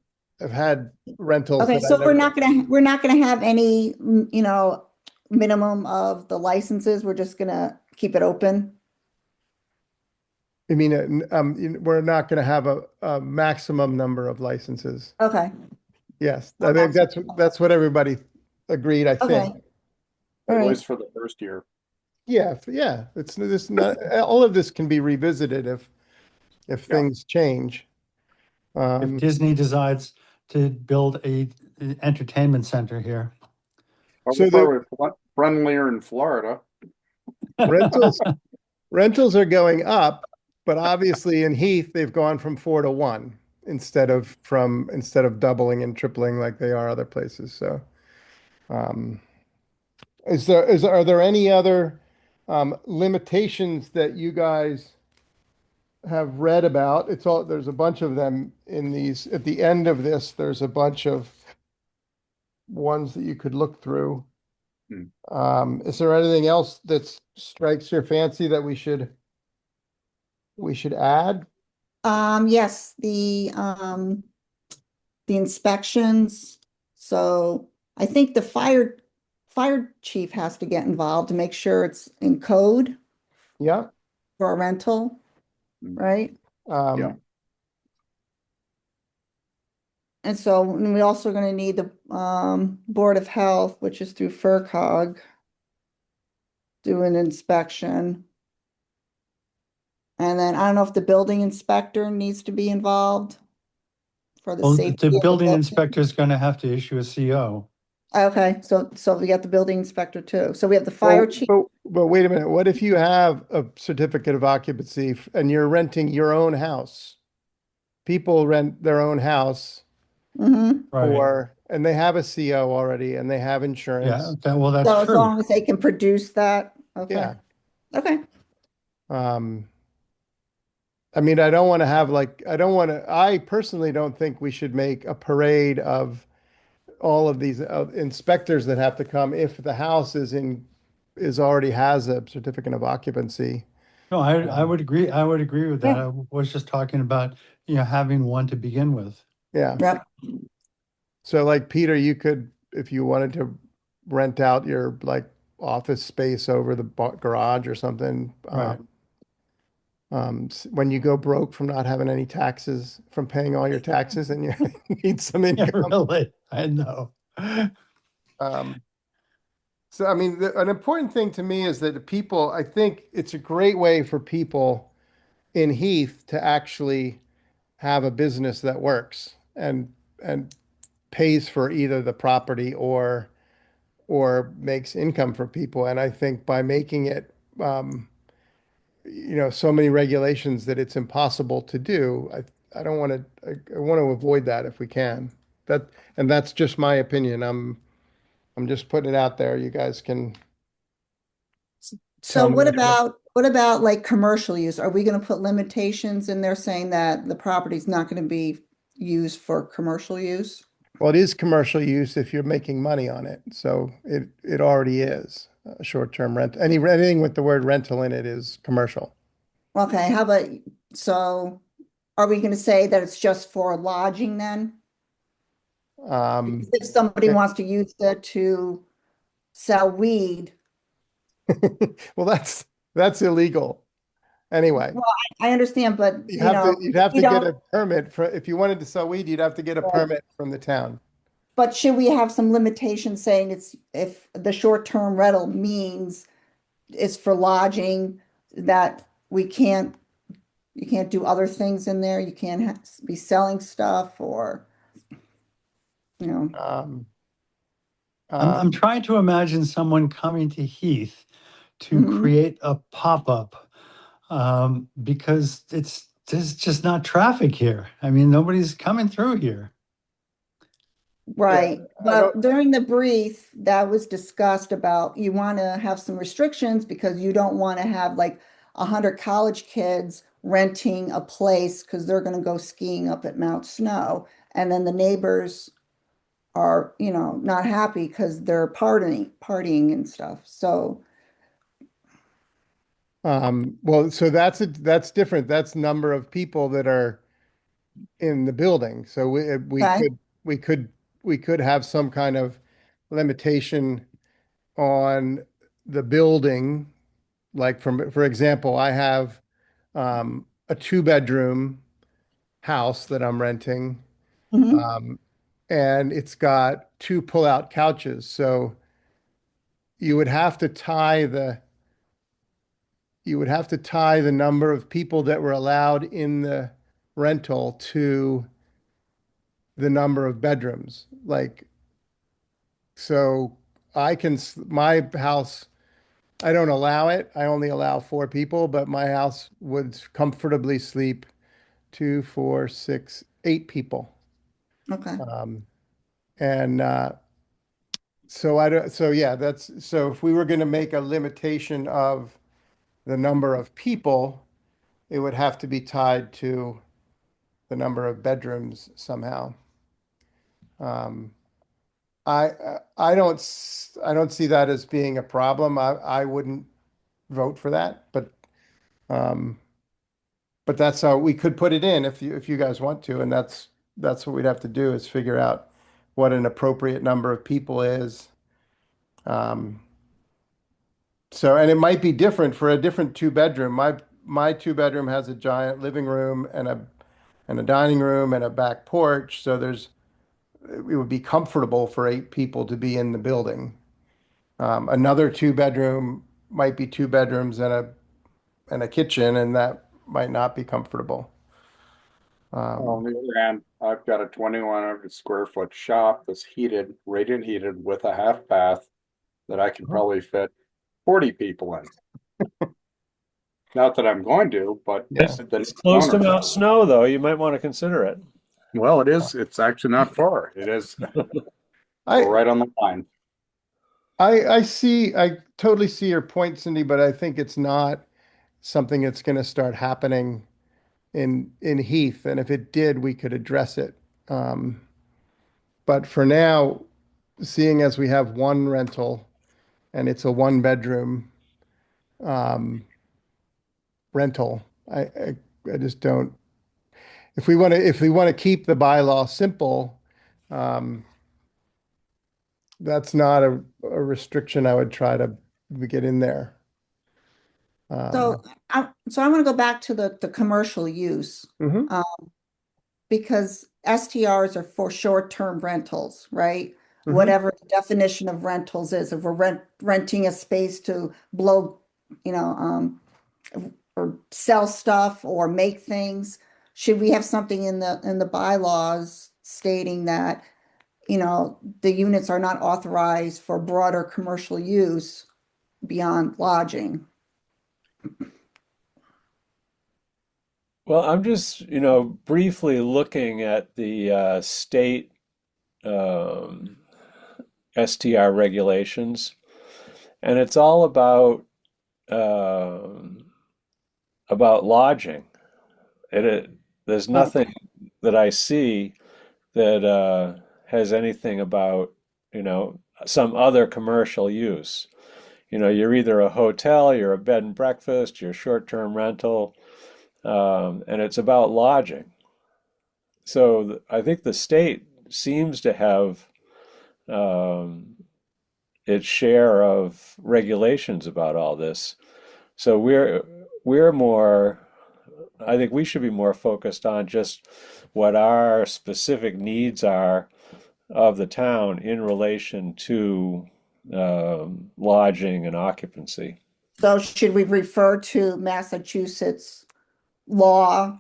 had rentals Okay, that I so never. we're not gonna have any, minimum of the licenses. We're just gonna keep it open. I mean, we're not going to have a maximum number of licenses. Okay. Yes, No I think maximum. that's what everybody agreed, I Okay. think. All At right. least for the first year. Yeah, yeah. It's this not all of this can be revisited if Yeah. things change. If Um, Disney decides to build an entertainment center here. so the Probably friendlier in Florida. rentals rentals are going up, but obviously in Heath they've gone from 4 to 1 instead of doubling and tripling like they are other places. So, um, are there any other limitations that you guys have read about? There's a bunch of them in these. At the end of this, there's a bunch of ones that you could look through. Hmm. Is there anything else that strikes your fancy that we should add? Yes, the inspections. So I think the fire chief has to get involved to make sure it's in code Yeah. for a rental, Mm. right? Yeah. Um, And so and we also going to need the Board of Health, which is through FERCog, do an inspection. And then I don't know if the building inspector needs to be involved for the Well, safety the of the building building. inspector is going to have to issue a CO. Okay, so we got the building inspector too. So we have the fire chief. but wait a minute. What if you have a certificate of occupancy and you're renting your own house? People rent their own house Mhm. Right. and they have a CO already and they have Yeah, insurance. well, that's So as true. long as they can produce that, okay, Yeah. okay. Um, I mean, I don't want to have I personally don't think we should make a parade of all of these inspectors that have to come if the house is already has a certificate of occupancy. No, I Um, would agree. I would agree with that. Yeah. I was just talking about, having one to begin with. yeah. Yep. So like Peter, you could, if you wanted to rent out your like office space over the garage or something, Right. when you go broke from not having any taxes, from paying all your taxes and you need some Yeah, income. really. I know. Um, so, I mean, an important thing to me is that I think it's a great way for people in Heath to actually have a business that works and pays for either the property or makes income for people. And I think by making it, so many regulations that it's impossible to do, I don't want to, I want to avoid that if we can. That, and that's just my opinion. I'm just putting it out there. You guys can So tell me. what about like commercial use? Are we going to put limitations in there saying that the property's not going to be used for commercial use? Well, it is commercial use if you're making money on it. So it already is a short-term rent. Anything with the word rental in it is commercial. Okay, how about, so are we going to say that it's just for lodging then? Because Um, if somebody wants to use it to sell weed, well, that's illegal. Anyway, well, I understand, but you'd have we to get don't, a permit for if you wanted to sell weed, you'd have to get a permit from the town. but should we have some limitations saying it's, if the short-term rental means it's for lodging, that you can't do other things in there, you can't be selling stuff or, you know, Um, I'm um, trying to imagine someone coming to Heath to mhm, create a pop-up because there's just not traffic here. I mean, nobody's coming through here. yeah, right. I don't, But during the brief, that was discussed about you want to have some restrictions because you don't want to have like 100 college kids renting a place because they're going to go skiing up at Mount Snow. And then the neighbors are, not happy because they're partying and stuff. So, Well, so that's different. That's number of people that are in the building. So we Okay. could we could we could have some kind of limitation on the building. Like for example, I have a two-bedroom house that I'm renting, Hmm. um, and it's got two pull-out couches. So you would have to tie the you would have to tie the number of people that were allowed in the rental to the number of bedrooms. Like, so my house, I don't allow it. I only allow four people, but my house would comfortably sleep two, four, six, eight people. Okay. Um, and so I don't, so yeah, so if we were going to make a limitation of the number of people, it would have to be tied to the number of bedrooms somehow. Um, I don't see that as being a problem. I wouldn't vote for that, um, but that's how we could put it in if you guys want to, and that's what we'd have to do is figure out what an appropriate number of people is. Um, so, and it might be different for a different two bedroom. My two bedroom has a giant living room and a dining room and a back porch, so it would be comfortable for eight people to be in the building. Another two bedroom might be two bedrooms and a kitchen, and that might not be comfortable. On Um, the other hand, I've got a 2,100 square foot shop that's heated, radiant heated with a half bath that I can probably fit 40 people in. Not that I'm going to, but yeah. It's close to Mount Snow, though. You might want to consider it. Well, it is. It's actually not far. It is. We're I right on the line. I totally see your point, Cindy, but I think it's not something that's going to start happening in Heath, and if it did, we could address it. Um, but for now, seeing as we have one rental and it's a one bedroom um, rental, I just don't. If we want to keep the bylaw simple, um, that's not a restriction I would try to get in there. So Um, I want to go back to the commercial use. mhm, Um, because STRs are for short-term rentals, right? mhm. Whatever the definition of rentals is, if we're renting a space to blow, you know, or sell stuff or make things, should we have something in the bylaws stating that, the units are not authorized for broader commercial use beyond lodging? Well, I'm just, briefly looking at the state um, STR regulations, and it's all um about lodging. It there's Okay. nothing that I see that has anything about, some other commercial use. You're either a hotel, you're a bed and breakfast, you're short-term rental, and it's about lodging. So I think the state seems to have um, its share of regulations about all this. So we're more, I think we should be more focused on just what our specific needs are of the town in relation to lodging and occupancy. So should we refer to Massachusetts law,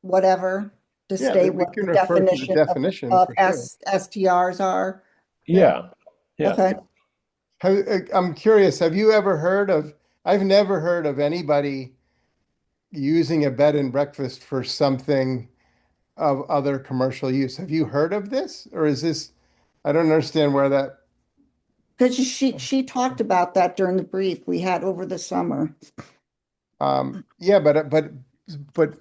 whatever, to Yeah, state that we what can the refer to the definition definition of for sure. STRs are? Yeah. Yeah, yeah. Okay. I'm curious, have you ever heard of, I've never heard of anybody using a bed and breakfast for something of other commercial use. Have you heard of this? Or is this, I don't understand where that, Because she talked about that during the brief we had over the summer. yeah, but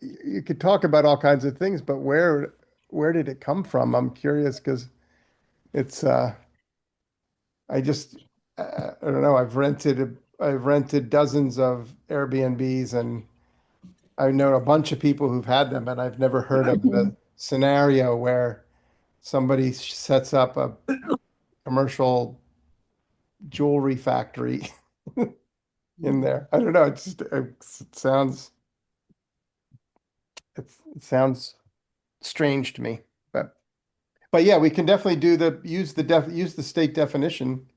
you could talk about all kinds of things, but where did it come from? I'm curious because it's, I just, I don't know, I've rented I've rented dozens of Airbnbs, and I know a bunch of people who've had them, and I've never heard of Mhm. the scenario where somebody sets up a commercial jewelry factory in there. I don't know. It sounds strange to me, but yeah, we can definitely use the state definition.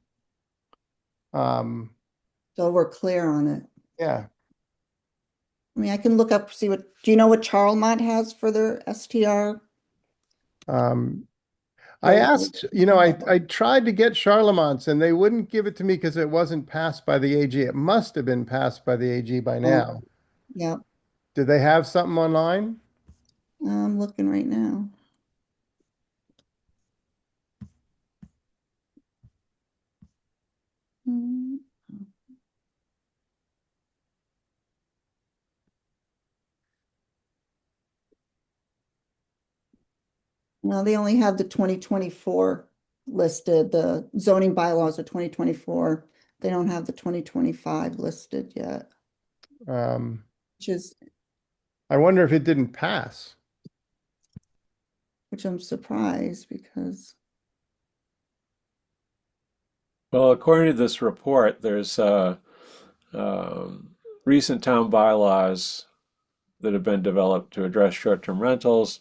Um, So we're clear on it. yeah. I mean, I can look up, see do you know what Charlemont has for their STR? Um, I Well, asked, I tried to get Charlemont's and they wouldn't give it to me because it wasn't passed by the AG. It must have been passed by the AG by now. yeah, Do they have something online? I'm looking right now. Hmm. No, they only have the 2024 listed. The zoning bylaws are 2024. They don't have the 2025 listed yet, Um, which is, I wonder if it didn't pass. which I'm surprised because, Well, according to this report, there's um, recent town bylaws that have been developed to address short-term rentals.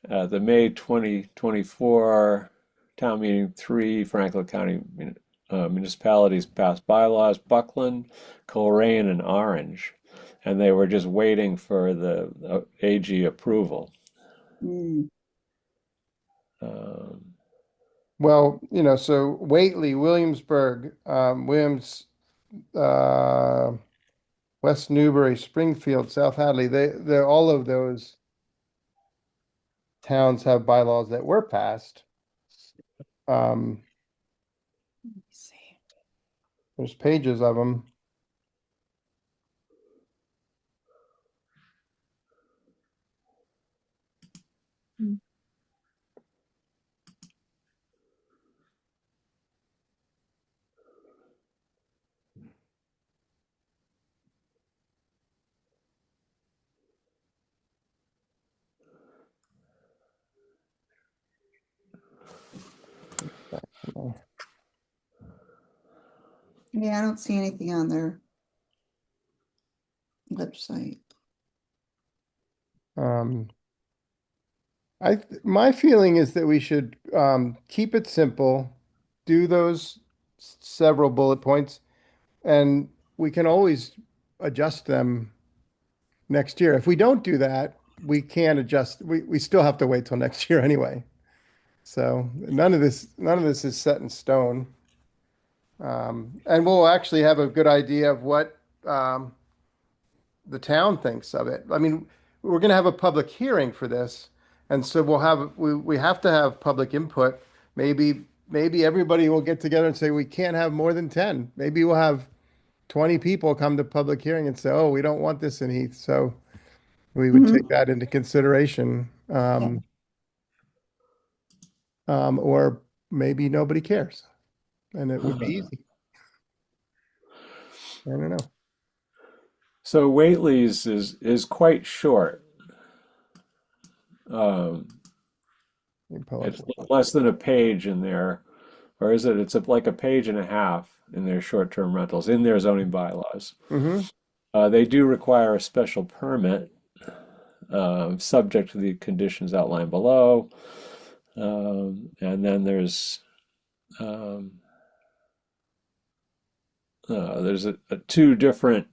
The May 2024 town meeting, three Franklin County municipalities passed bylaws: Buckland, Coleraine, and Orange, and they were just waiting for the AG approval. mm, Um, Well, so Whately, Williamsburg, uh, West Newbury, Springfield, South Hadley, they're all of those towns have bylaws that were passed. Um, let me see. there's pages of them. Mm. Yeah, I don't see anything on their website. Um, my feeling is that we should keep it simple, do those several bullet points, and we can always adjust them next year. If we don't do that, we can't adjust. We still have to wait till next year anyway. So none of this is set in stone. And we'll actually have a good idea of what the town thinks of it. I mean, we're going to have a public hearing for this, and so we have to have public input. Maybe everybody will get together and say we can't have more than 10. Maybe we'll have 20 people come to public hearing and say, "Oh, we don't want this in Heath." So we would take Mhm. that into consideration. Yeah. Or maybe nobody cares, and it would be easy. I don't know. so Whately's is quite short. Um, Let me pull up it's what- less than a page in there, or is it? It's like a page and a half in their short-term rentals in their zoning bylaws. Mhm. They do require a special permit, subject to the conditions outlined below. And then um, there's two different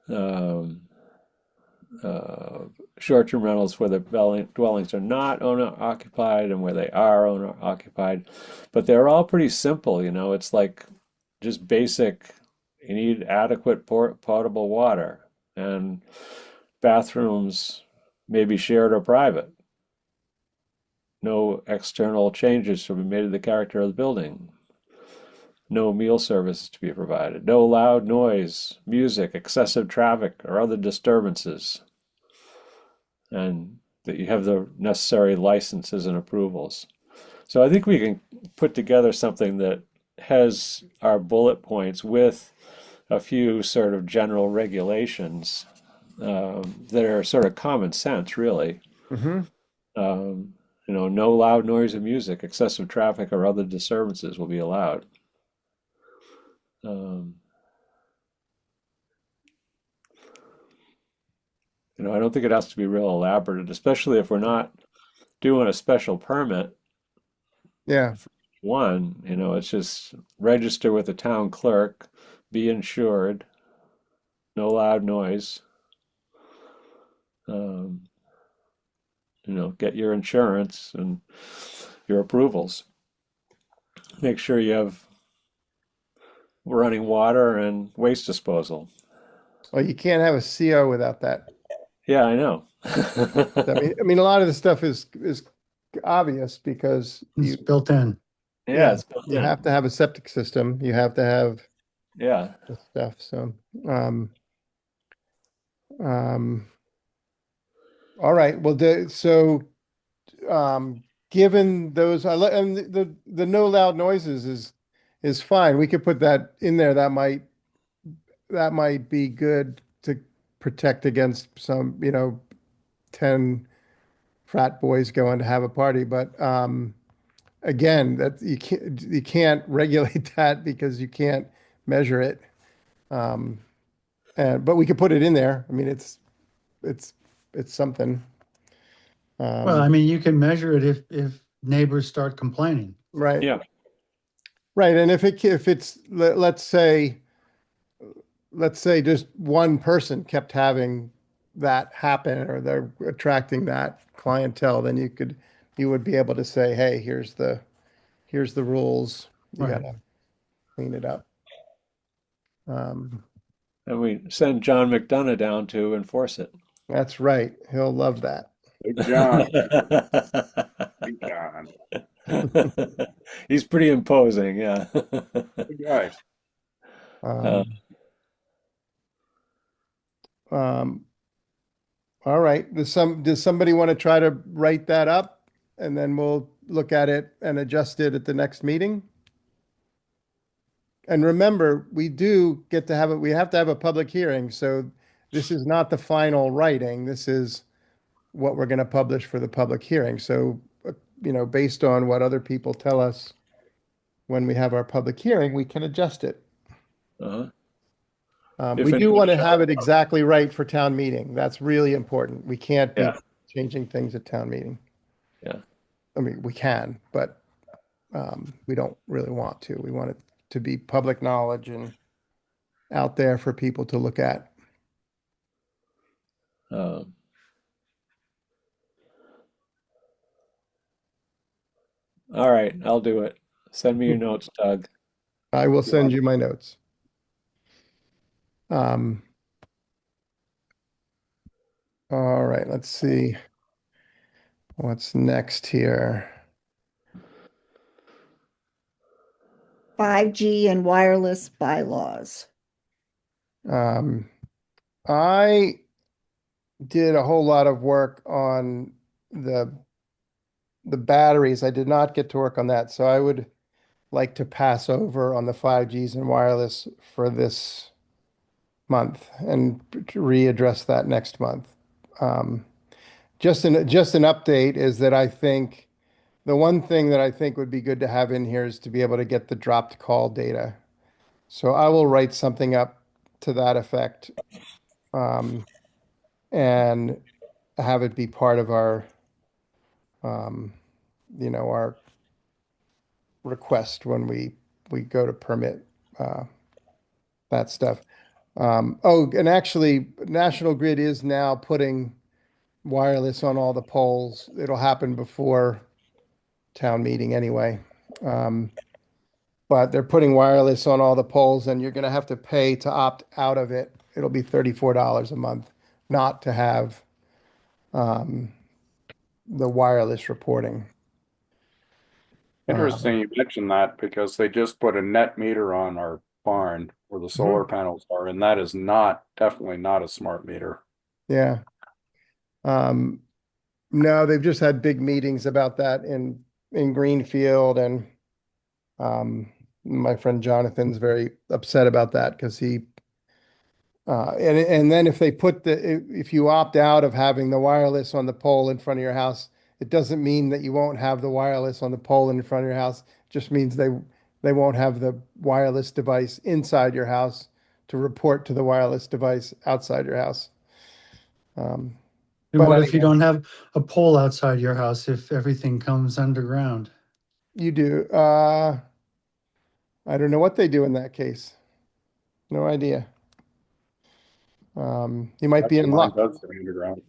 um, uh, short-term rentals where the dwellings are not owner occupied and where they are owner occupied, but they're all pretty simple. It's like just basic. You need adequate potable water, and bathrooms may be shared or private. No external changes should be made to the character of the building. No meal services to be provided. No loud noise, music, excessive traffic, or other disturbances. And that you have the necessary licenses and approvals. So I think we can put together something that has our bullet points with a few sort of general regulations that are sort of common sense, really. Hmm. Um, no loud noise of music, excessive traffic, or other disturbances will be allowed. Um, I don't think it has to be real elaborate, especially if we're not doing a special permit. Yeah. One, it's just register with the town clerk, be insured, no loud noise. Um, get your insurance and your approvals. Make sure you have running water and waste disposal. Well, you can't have a CO without that. Yeah, I know. I mean, a lot of the stuff is obvious because It's built in. Yeah, yeah, it's built you in. have to have a septic system. You have to have Yeah. the stuff. So, um, um, all right. Well, given those, and the no loud noises is fine. We could put that in there. That might be good to protect against some, 10 frat boys going to have a party. But again, that you can't regulate that because you can't measure it. Um, but we could put it in there. I mean, it's it's something. Well, I Um, mean, you can measure it if neighbors start complaining. right, Yeah. right. And if it's let's say just one person kept having that happen, or they're attracting that clientele, then you would be able to say, hey, here's the rules. You Right. gotta clean it up. Um, And we send John McDonough down to enforce it. that's right. He'll love that. Big John, Big John, He's pretty imposing, yeah. good guy. Uh, Um, um, all right. Does somebody want to try to write that up, and then we'll look at it and adjust it at the next meeting? And remember, we have to have a public hearing, so this is not the final writing. This is what we're going to publish for the public hearing. So, based on what other people tell us when we have our public hearing, we can adjust it. uh-huh. We If do anyone want to shows have it up, exactly right for town meeting. That's really important. We can't be yeah, changing things at town meeting. yeah. I mean, we can, but we don't really want to. We want it to be public knowledge and out there for people to look at. Um, all right, I'll do it. Send me your notes, Doug. I will You send you my notes. Um, all right, let's see what's next here. 5G and wireless bylaws. Um, I did a whole lot of work on the the batteries. I did not get to work on that, so I would like to pass over on the 5Gs and wireless for this month and readdress that next month. Um, just an update is that I think the one thing that I think would be good to have in here is to be able to get the dropped call data. So I will write something up to that effect, um, and have it be part of um, our request when we go to permit uh, that stuff. Oh, and actually, National Grid is now putting wireless on all the poles. It'll happen before town meeting anyway. Um, but they're putting wireless on all the poles, and you're going to have to pay to opt out of it. It'll be $34 a month not to have um, the wireless reporting. Interesting you mentioned that because they just put a net meter on our barn where the solar Mhm. panels are, and that is definitely not a smart meter. Yeah. Um, no, they've just had big meetings about that in Greenfield, and my friend Jonathan's very upset about that because And then if they put if you opt out of having the wireless on the pole in front of your house, it doesn't mean that you won't have the wireless on the pole in front of your house. It just means they won't have the wireless device inside your house to report to the wireless device outside your house. And But what if you anyway, don't have a pole outside your house if everything comes underground? you do. I don't know what they do in that case. No idea. You might be Actually, in mine luck. does go underground.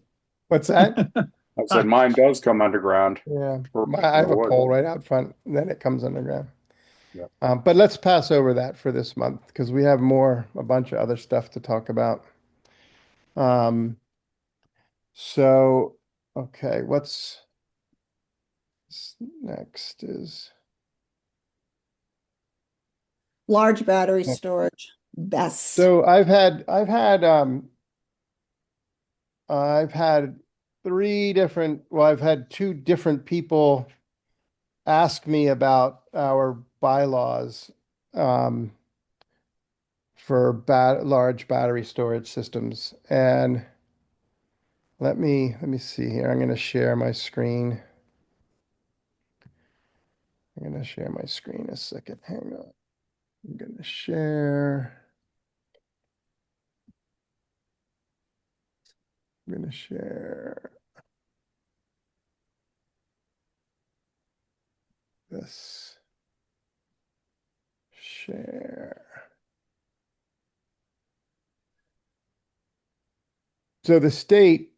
What's that? I said mine does come underground. Yeah, For I have a wood. pole right out front, and then it comes underground. Yeah. But let's pass over that for this month because we have a bunch of other stuff to talk about. Um, so, okay, next is, Large battery storage, best. so I've had I've had two different people ask me about our bylaws, um, for large battery storage systems. And let me see here. I'm going to share my screen. I'm going to share my screen a second. Hang on. I'm going to share. I'm going to share this. Share. So the state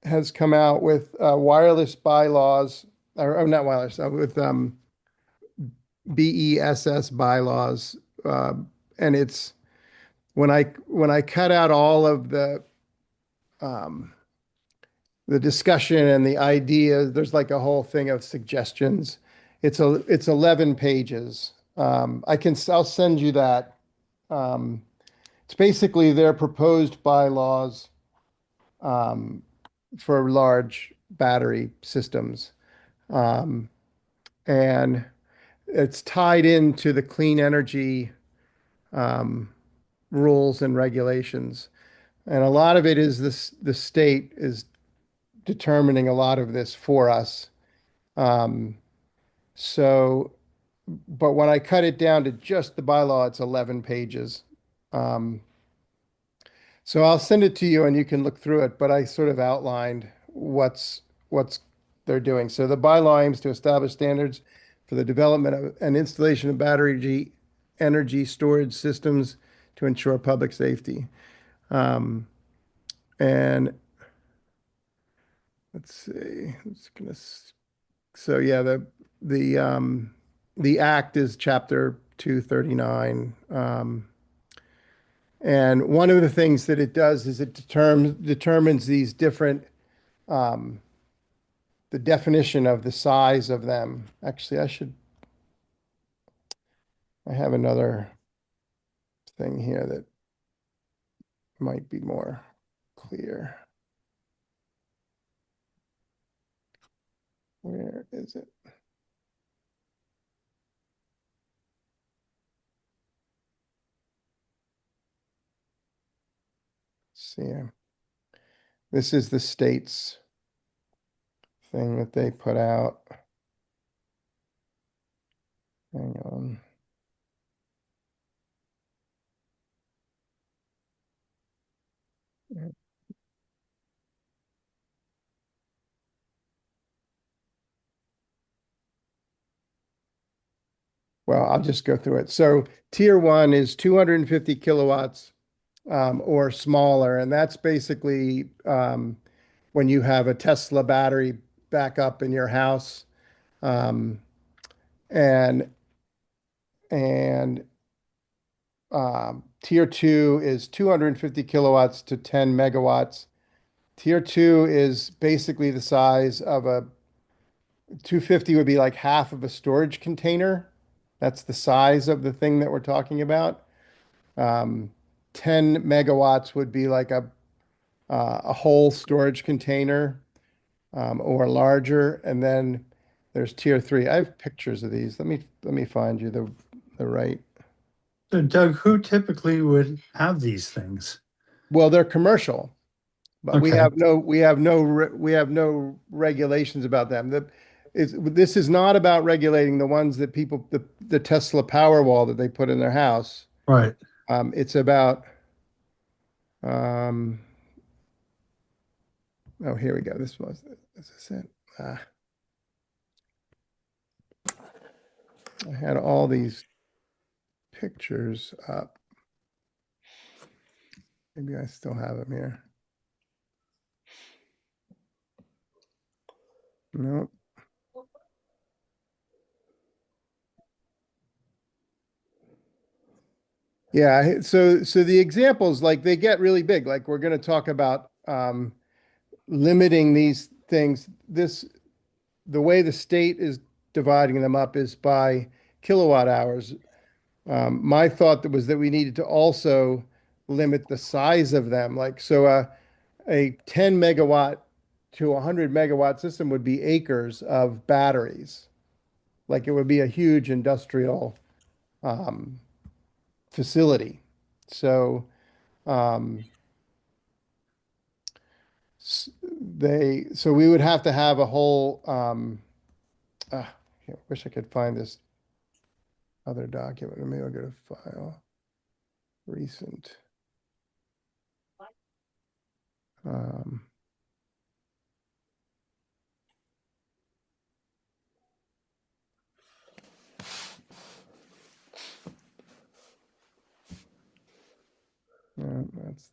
has come out with wireless bylaws, or not wireless, with BESS bylaws, uh, and it's when I cut out all of um, the discussion and the ideas, there's like a whole thing of suggestions. It's 11 pages. I'll send you that. Um, it's basically their proposed bylaws um, for large battery systems. Um, and it's tied into the clean energy um, rules and regulations. And a lot of it is the state is determining a lot of this for us. Um, so, but when I cut it down to just the bylaw, it's 11 pages. Um, so I'll send it to you and you can look through it, but I sort of outlined what's they're doing. So the bylaw aims to establish standards for the development of and installation of battery energy storage systems to ensure public safety. Um, and let's see, it's gonna, so yeah, the act is chapter 239. And one of the things that it does is it determines these different, um, the definition of the size of them. Actually, I have another thing here that might be more clear. Where is it? Let's see. This is the state's thing that they put out. Hang on. Well, I'll just go through it. So tier one is 250 kilowatts or smaller, and that's basically when you have a Tesla battery backup in your house, um, and and tier two is 250 kilowatts to 10 megawatts. Tier two is basically the size of a 250 would be like half of a storage container. That's the size of the thing that we're talking about. Um, 10 megawatts would be like a whole storage container or larger. And then there's tier three. I have pictures of these. Let me find you the right. So Doug, who typically would have these things? Well, they're commercial, but Okay, we have no regulations about them. This is not about regulating the ones that people, the Tesla Powerwall that they put in their house. right. It's about, um, oh, here we go. This is it. I had all these pictures up. Maybe I still have them here. No. Yeah, so the examples, like, they get really big. Like, we're going to talk about limiting these things. The way the state is dividing them up is by kilowatt hours. My thought that was that we needed to also limit the size of them. Like, so a 10 megawatt to 100 megawatt system would be acres of batteries. Like, it would be a huge industrial um, facility. So um, so we would have to have a whole I wish I could find this other document. Maybe I'll go to file, recent. Um, no, that's,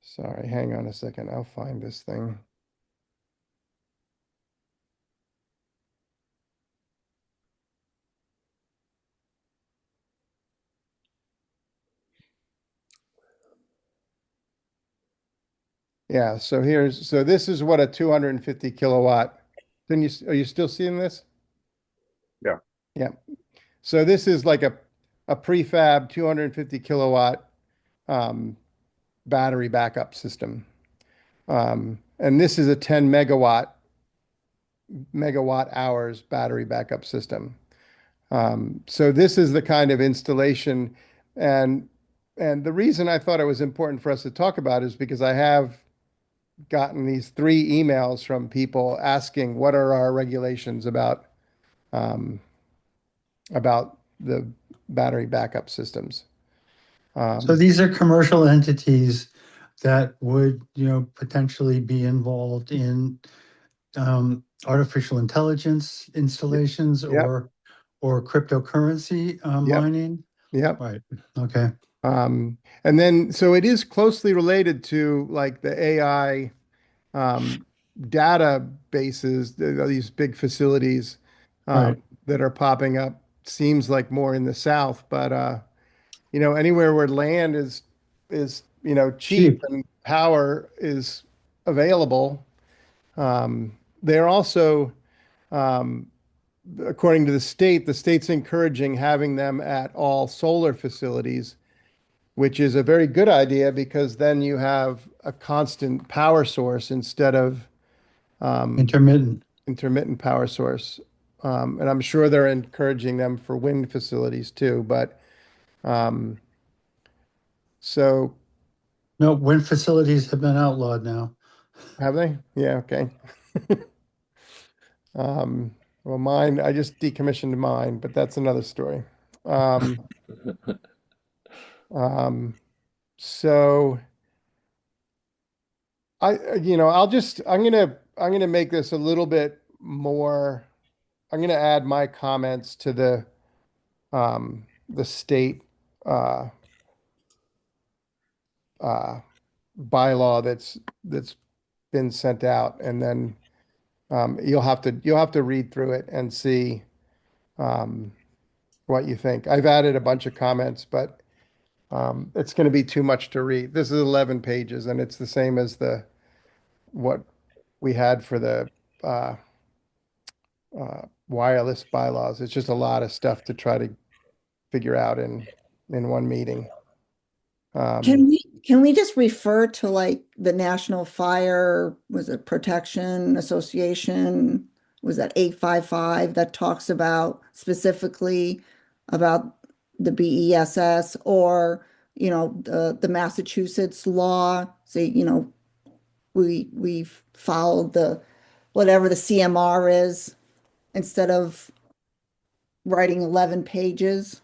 sorry, hang on a second. I'll find this thing. Yeah, so this is what a 250 kilowatt. Are you still seeing this? Yeah. Yeah. So this is like a prefab 250 kilowatt um, battery backup system. And this is a 10 megawatt hours battery backup system. So this is the kind of installation, and the reason I thought it was important for us to talk about is because I have gotten these 3 emails from people asking what are our regulations um, about the battery backup systems. So these are commercial entities that would, potentially be involved in artificial intelligence installations Yep, or cryptocurrency yep, mining. yep. Right. Okay. And then, so it is closely related to like the AI um, databases, these big facilities Right. that are popping up. Seems like more in the South, but anywhere where land is cheap Cheap. and power is available. They're also, um, according to the state's encouraging having them at all solar facilities, which is a very good idea because then you have a constant power source instead of um, Intermittent. intermittent power source. And I'm sure they're encouraging them for wind facilities too. But um, so No, wind facilities have been outlawed now. have they? Yeah, okay. Um, well, mine, I just decommissioned mine, but that's another story. Um, um, so I'm gonna make this a little bit more. I'm gonna add my comments to the state uh, uh, bylaw that's been sent out, and then you'll have to read through it and see um, what you think. I've added a bunch of comments, but it's going to be too much to read. This is 11 pages, and it's the same as the what we had for the uh, wireless bylaws. It's just a lot of stuff to try to figure out in one meeting. Um, Can we just refer to like the National Fire, was it Protection Association? Was that 855 that talks about specifically about the BESS, or the Massachusetts law, say, we've followed whatever the CMR is instead of writing 11 pages.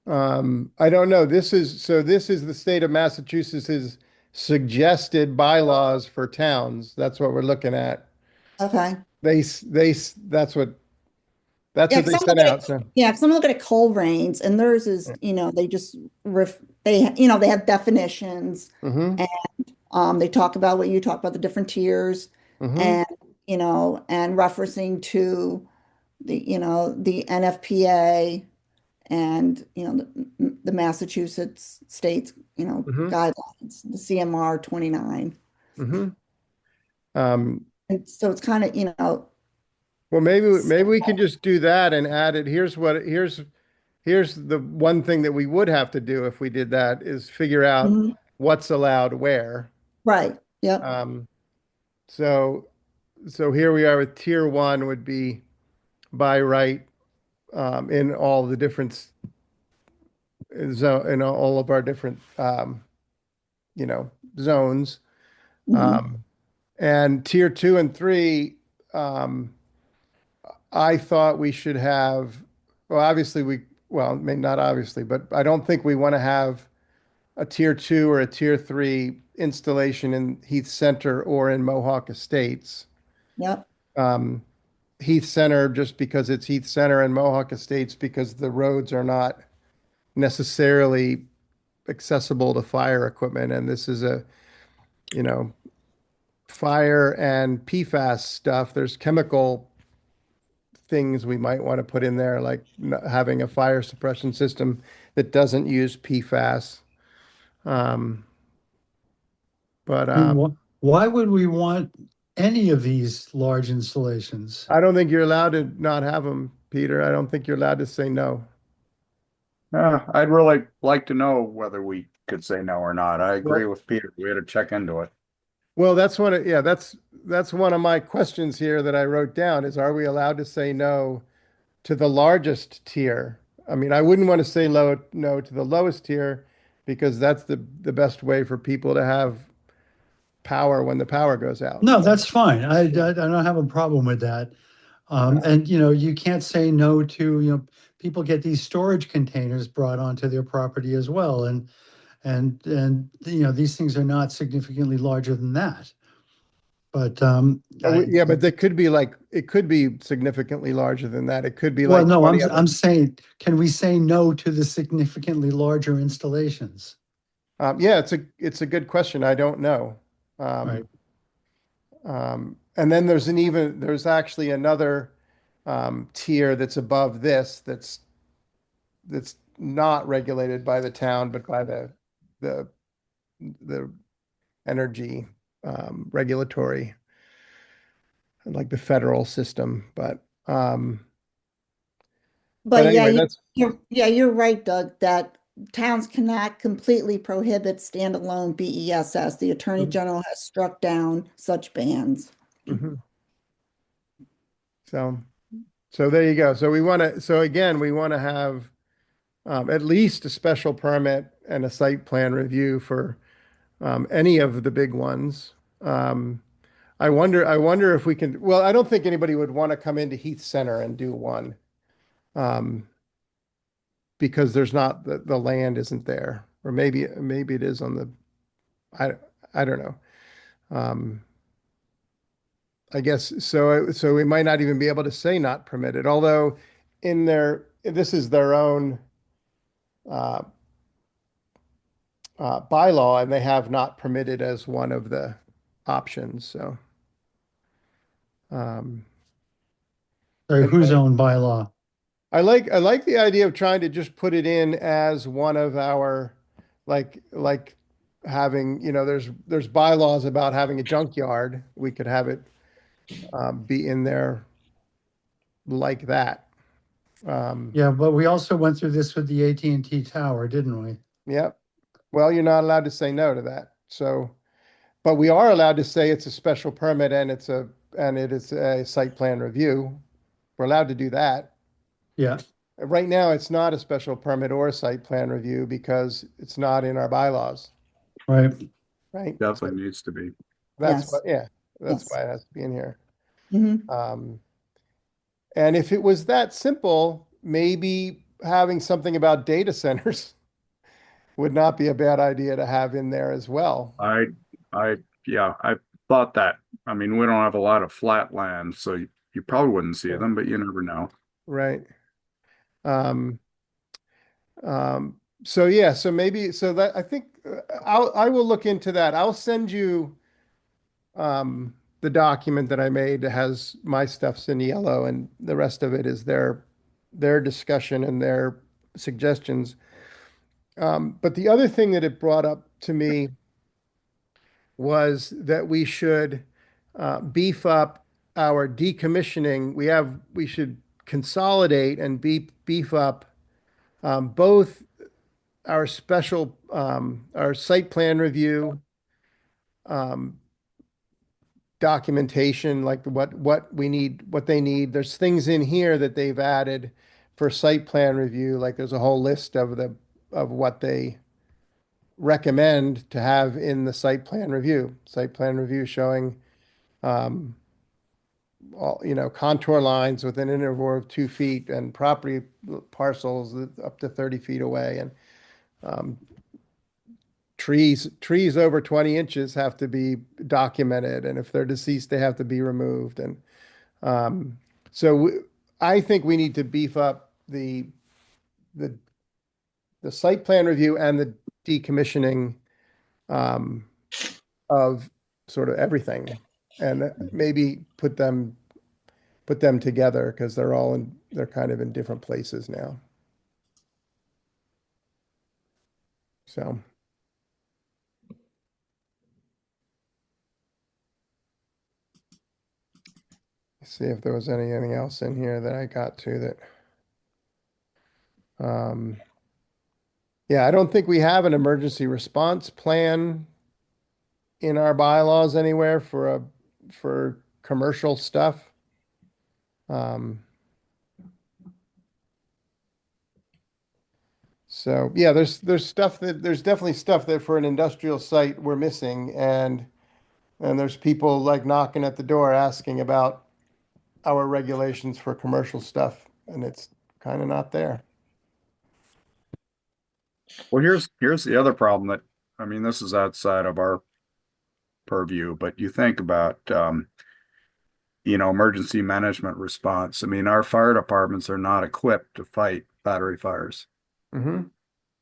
I don't know. This is the state of Massachusetts's suggested bylaws for towns. That's what we're looking at. Okay. That's Yeah, what because they I'm sent looking out. at, So, yeah, because I'm looking at Colerain's and theirs is, they just they have definitions mm-hmm, and they talk about what you talk about, the different tiers mm-hmm, and, and referencing to the NFPA and, the Massachusetts states, mm-hmm, guidelines, the CMR 29. mm-hmm. Um, And so it's kind of, well, maybe we can just do that and add it. Here's the one thing that we would have to do if we did that is figure out Mhm. what's allowed where. Right. Yep. Um, so so here we are with tier one would be by right in all the different zone in all of our different zones. Mhm. Um, and tier two and three, um, I thought we should have, well, obviously well, maybe not obviously, but I don't think we want to have a tier two or a tier three installation in Heath Center or in Mohawk Estates. Yep. Um, Heath Center just because it's Heath Center and Mohawk Estates because the roads are not necessarily accessible to fire equipment. And this is you know, fire and PFAS stuff. There's chemical things we might want to put in there, like having a fire suppression system that doesn't use PFAS. Um, but I mean, why would we want any of these large installations? I don't think you're allowed to not have them, Peter. I don't think you're allowed to say no. I'd really like to know whether we could say no or not. I agree Well, with Peter. We had to check into it. well, that's one of my questions here that I wrote down is are we allowed to say no to the largest tier? I mean, I wouldn't want to say no to the lowest tier because that's the best way for people to have power when the power goes out. No, So, that's fine. I yeah. don't have a problem with that. Uh, And you can't say no to, people get these storage containers brought onto their property as well. And these things are not significantly larger than that. But yeah, but it could be significantly larger than that. It could be well, like no, 20 of I'm them. saying, can we say no to the significantly larger installations? Yeah, it's a good question. I don't know. Right. Um, and then there's actually another tier that's above this that's not regulated by the town, but by the the energy regulatory, like the federal system. But But yeah, anyway, that's you're right, Doug, that towns cannot completely prohibit standalone BESS. The Attorney Mhm, General has struck down such bans. mhm. So so there you go. So again, we want to have at least a special permit and a site plan review for any of the big ones. Um, I wonder if we can, well, I don't think anybody would want to come into Heath Center and do one. Um, because there's not the land isn't there. Or maybe it is on the I I don't know. Um, I guess so so we might not even be able to say not permitted, although this is their own uh, bylaw and they have not permitted as one of the options. So um, Sorry, whose anyway, own bylaw? I like the idea of trying to just put it in as one of our like having, there's bylaws about having a junkyard. We could have it be in there like that. Um, Yeah, but we also went through this with the AT&T tower, didn't we? yeah. Well, you're not allowed to say no to that. So, but we are allowed to say it's a special permit and it is a site plan review. We're allowed to do that. Yeah. Right now, it's not a special permit or a site plan review because it's not in our bylaws, Right. right? So Definitely needs to be. that's Yes, what, yeah, that's yes. why it has to be in here. Hmm. Um, and if it was that simple, maybe having something about data centers would not be a bad idea to have in there as well. I, yeah, I thought that. I mean, we don't have a lot of flat land, so you probably wouldn't see them, but you never know. Right. Um, so yeah, so maybe, so that I think I will look into that. I'll send you the document that I made that has my stuff's in yellow and the rest of it is their discussion and their suggestions. But the other thing that it brought up to me was that we should beef up our decommissioning. We should consolidate and beef up both our site plan review um, documentation, like what we need, what they need. There's things in here that they've added for site plan review, like there's a whole list of what they recommend to have in the site plan review. Site plan review showing um, all, contour lines with an interval of 2 feet and property parcels up to 30 feet away and um, trees over 20 inches have to be documented, and if they're deceased, they have to be removed. And um, so I think we need to beef up the the site plan review and the decommissioning um, of sort of everything, and maybe put them together because they're kind of in different places now. So. See if there was anything else in here that I got to that. Yeah, I don't think we have an emergency response plan in our bylaws anywhere for commercial stuff. Um, so yeah, there's definitely stuff that for an industrial site we're missing, and there's people like knocking at the door asking about our regulations for commercial stuff, and it's kind of not there. Well, here's the other problem that, I mean, this is outside of our purview, but you think about emergency management response. I mean, our fire departments are not equipped to fight battery fires. Hmm.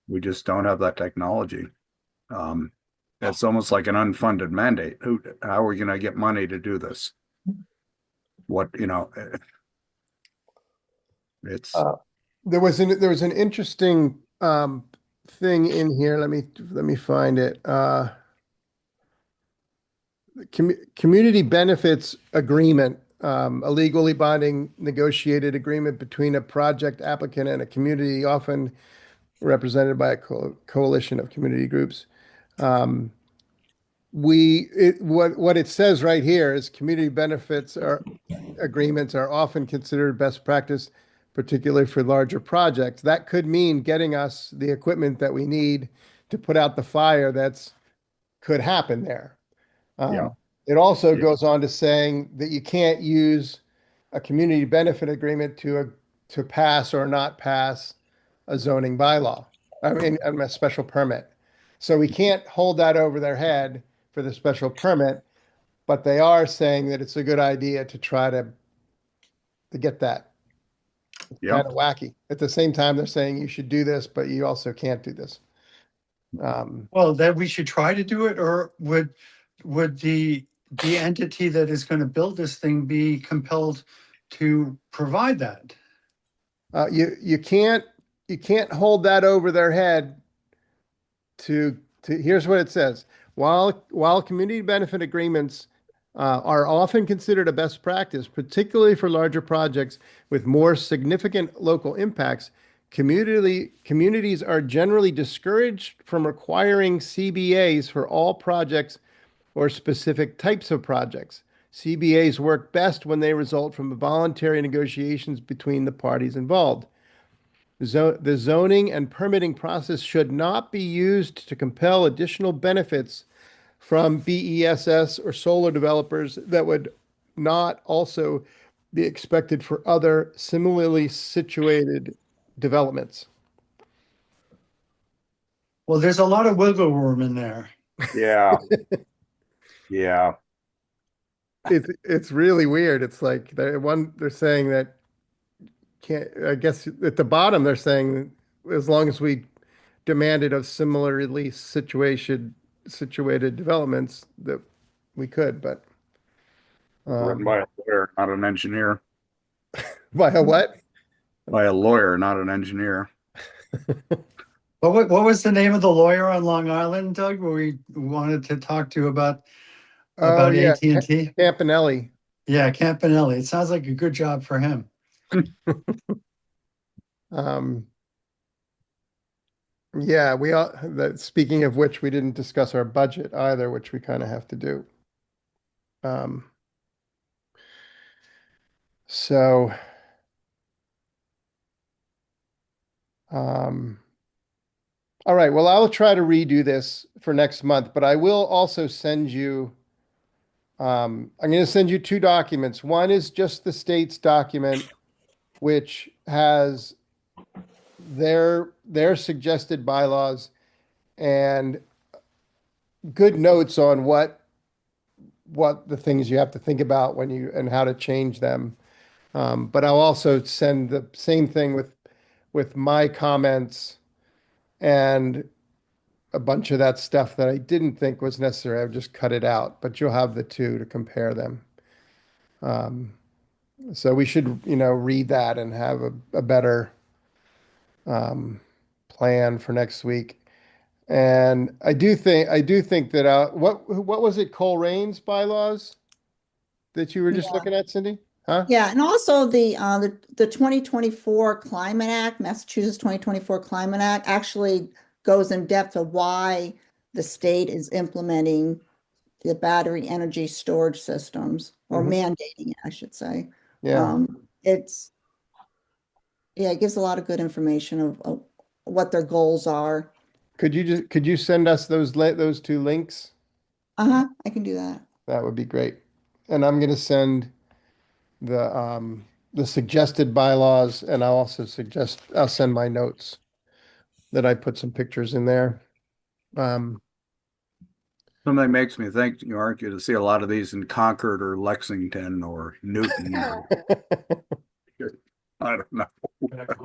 We just don't have that technology. Um, it's almost like an unfunded mandate. How are we going to get money to do this? What, it's, There was an interesting thing in here. Let me find it. Community benefits agreement, a legally binding negotiated agreement between a project applicant and a community, often represented by a coalition of community groups. Um, what it says right here is community benefits are agreements are often considered best practice, particularly for larger projects. That could mean getting us the equipment that we need to put out the fire that's could happen there. yeah, It also yeah, goes on to saying that you can't use a community benefit agreement to pass or not pass a zoning bylaw. I mean, a special permit. So we can't hold that over their head for the special permit, but they are saying that it's a good idea to try to get that. yeah. Kind of wacky. At the same time, they're saying you should do this, but you also can't do this. Well, that we should try to do it, or would the entity that is going to build this thing be compelled to provide that? You can't hold that over their head to here's what it says. While community benefit agreements are often considered a best practice, particularly for larger projects with more significant local impacts, communities are generally discouraged from requiring CBAs for all projects or specific types of projects. CBAs work best when they result from voluntary negotiations between the parties involved. The zoning and permitting process should not be used to compel additional benefits from BESS or solar developers that would not also be expected for other similarly situated developments. Well, there's a lot of wiggle room in there. Yeah, yeah. It's really weird. It's like they're saying that can't, I guess at the bottom they're saying as long as we demanded of similarly situated developments that we could, but Written by a lawyer, not an engineer. by a what? By a lawyer, not an engineer. What was the name of the lawyer on Long Island, Doug, where we wanted to talk to Oh about yeah, AT&T? Campanelli. Yeah, Campanelli. It sounds like a good job for him. Um, yeah, we all, speaking of which, we didn't discuss our budget either, which we kind of have to do. Um, so, um, all right, well, I'll try to redo this for next month, but I will also send you, I'm going to send you two documents. One is just the state's document, which has their suggested bylaws and good notes on what the things you have to think about when you and how to change them. But I'll also send the same thing with my comments and a bunch of that stuff that I didn't think was necessary. I've just cut it out, but you'll have the two to compare them. Um, so we should, read that and have a better um, plan for next week. And I do think that what was it, Colerain's bylaws that you were just Yeah. looking at, Cindy? Huh? Yeah, and also the 2024 Climate Act, Massachusetts 2024 Climate Act actually goes in depth of why the state is implementing the battery energy storage systems or Mhm. mandating it, I should say. Yeah. It's yeah, it gives a lot of good information of what their goals are. Could you send us those two links? Uh-huh, I can do that. That would be great. And I'm gonna send the suggested bylaws, and I'll send my notes that I put some pictures in there. Um, Something makes me think you aren't going to see a lot of these in Concord or Lexington or Newton or I don't know.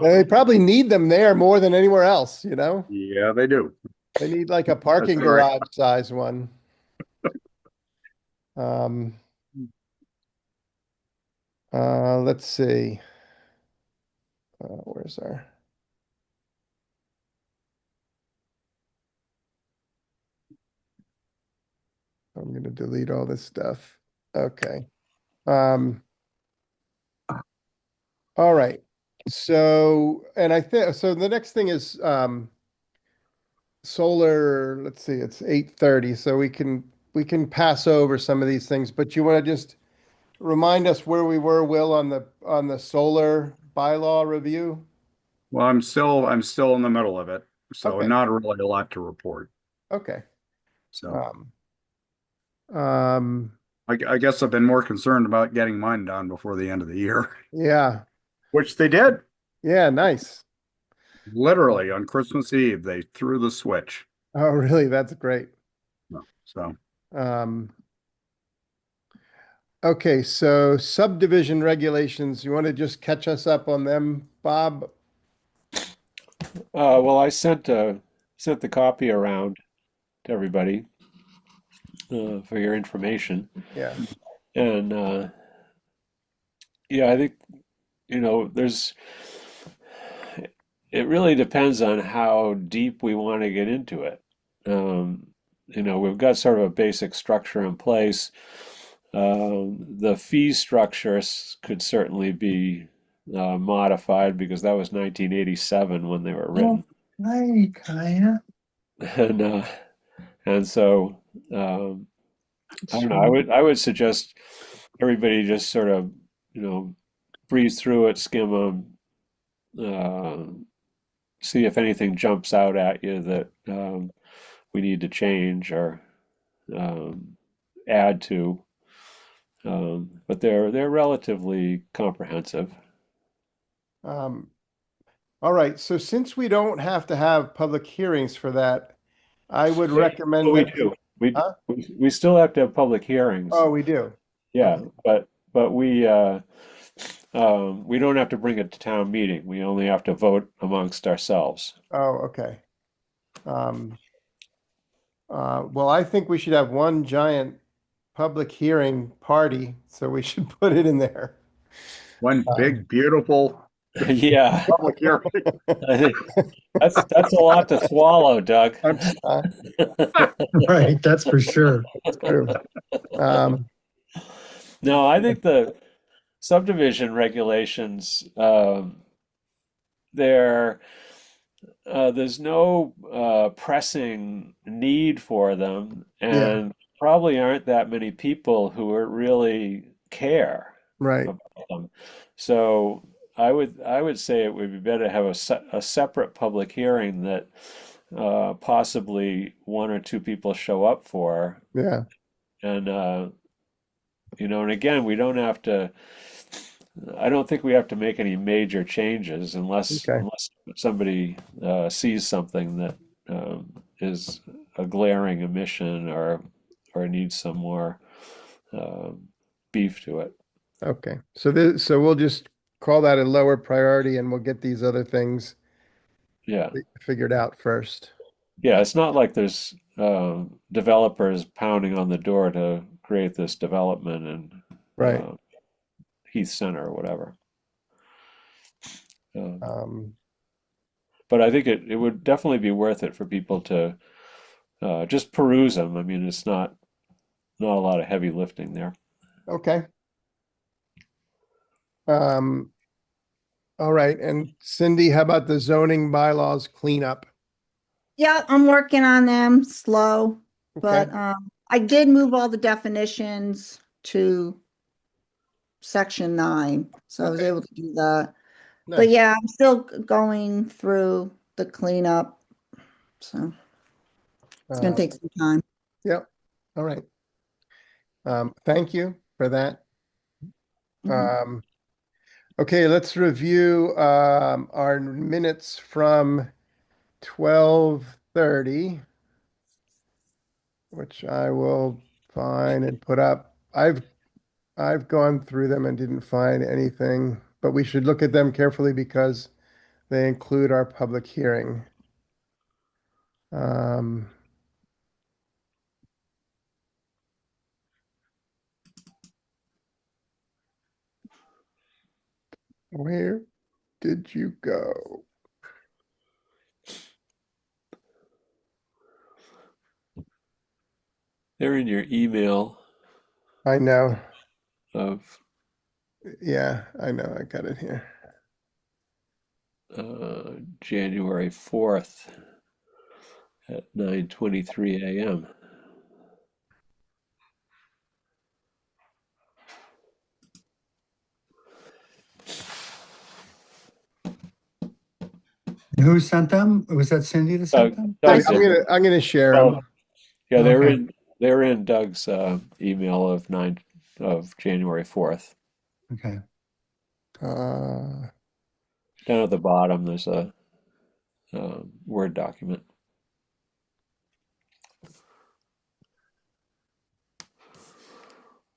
they probably need them there more than anywhere else, Yeah, they do. They need like a That's parking right. garage size one. Um, let's see. Where's our? I'm gonna delete all this stuff. Okay. Um, all right. So, and I think so. The next thing is solar. Let's see. It's 8:30, so we can pass over some of these things. But you want to just remind us where we were, Will, on the solar bylaw review? Well, I'm still in the middle of it, so Okay. not really a lot to report. Okay. So Um, um, I guess I've been more concerned about getting mine done before the end of the year, yeah. which they did. Yeah. Nice. Literally on Christmas Eve, they threw the switch. Oh, really? That's great. So Um, okay, so subdivision regulations, you want to just catch us up on them, Bob? Well, I sent the copy around to everybody for your information, Yeah. and yeah, I think it really depends on how deep we want to get into it. We've got sort of a basic structure in place. The fee structures could certainly be modified because that was 1987 when they were Oh, written. hi, Kaya. And and so I don't know. I would suggest everybody just sort of breeze through it, skim them, see if anything jumps out at you that we need to change or um, add to. But they're relatively comprehensive. Um, all right, so since we don't have to have public hearings for that, I would Oh, recommend we that do. We, huh? we still have to have public hearings. Oh, we do. Yeah, Okay. but we don't have to bring it to town meeting. We only have to vote amongst ourselves. Oh, okay. Um, well, I think we should have one giant public hearing party, so we should put it in there. One Um, big, beautiful Yeah, public hearing. that's a lot to swallow, Doug. I'm uh, Right, that's for sure. that's true. Um, No, I think the subdivision regulations, they're there's no pressing need for them, yeah, and probably aren't that many people who are really care right. about them. So I would say it would be better to have a separate public hearing that possibly one or two people show up for, Yeah. and and again, we don't have to. I don't think we have to make any major changes Okay. unless somebody sees something that is a glaring omission or needs some more um, beef to it. Okay. So we'll just call that a lower priority and we'll get these other things Yeah, figured out first. yeah. It's not like there's developers pounding on the door to create this development in Right. Heath Center or whatever. Um, Um, but I think it would definitely be worth it for people to just peruse them. I mean, it's not a lot of heavy lifting there. okay. Um, all right. And Cindy, how about the zoning bylaws cleanup? Yeah, I'm working on them slow, Okay. but I did move all the definitions to section 9, so I was Okay. able to do that. But Nice. yeah, I'm still going through the cleanup, so it's gonna Uh, take some time. yep. All right. Thank you for that. Mhm. Um, okay, let's review our minutes from 12:30, which I will find and put up. I've gone through them and didn't find anything, but we should look at them carefully because they include our public hearing. Um, where did you go? They're in your email I know. of Yeah, I know. I got it here. January 4th at 9:23 a.m. Who sent them? Was that Cindy that sent Doug, them? Doug did them. I'm gonna share Well, them. yeah, Okay. they were in Doug's email of January 4th. Okay. Uh, Down at the bottom, there's a Word document.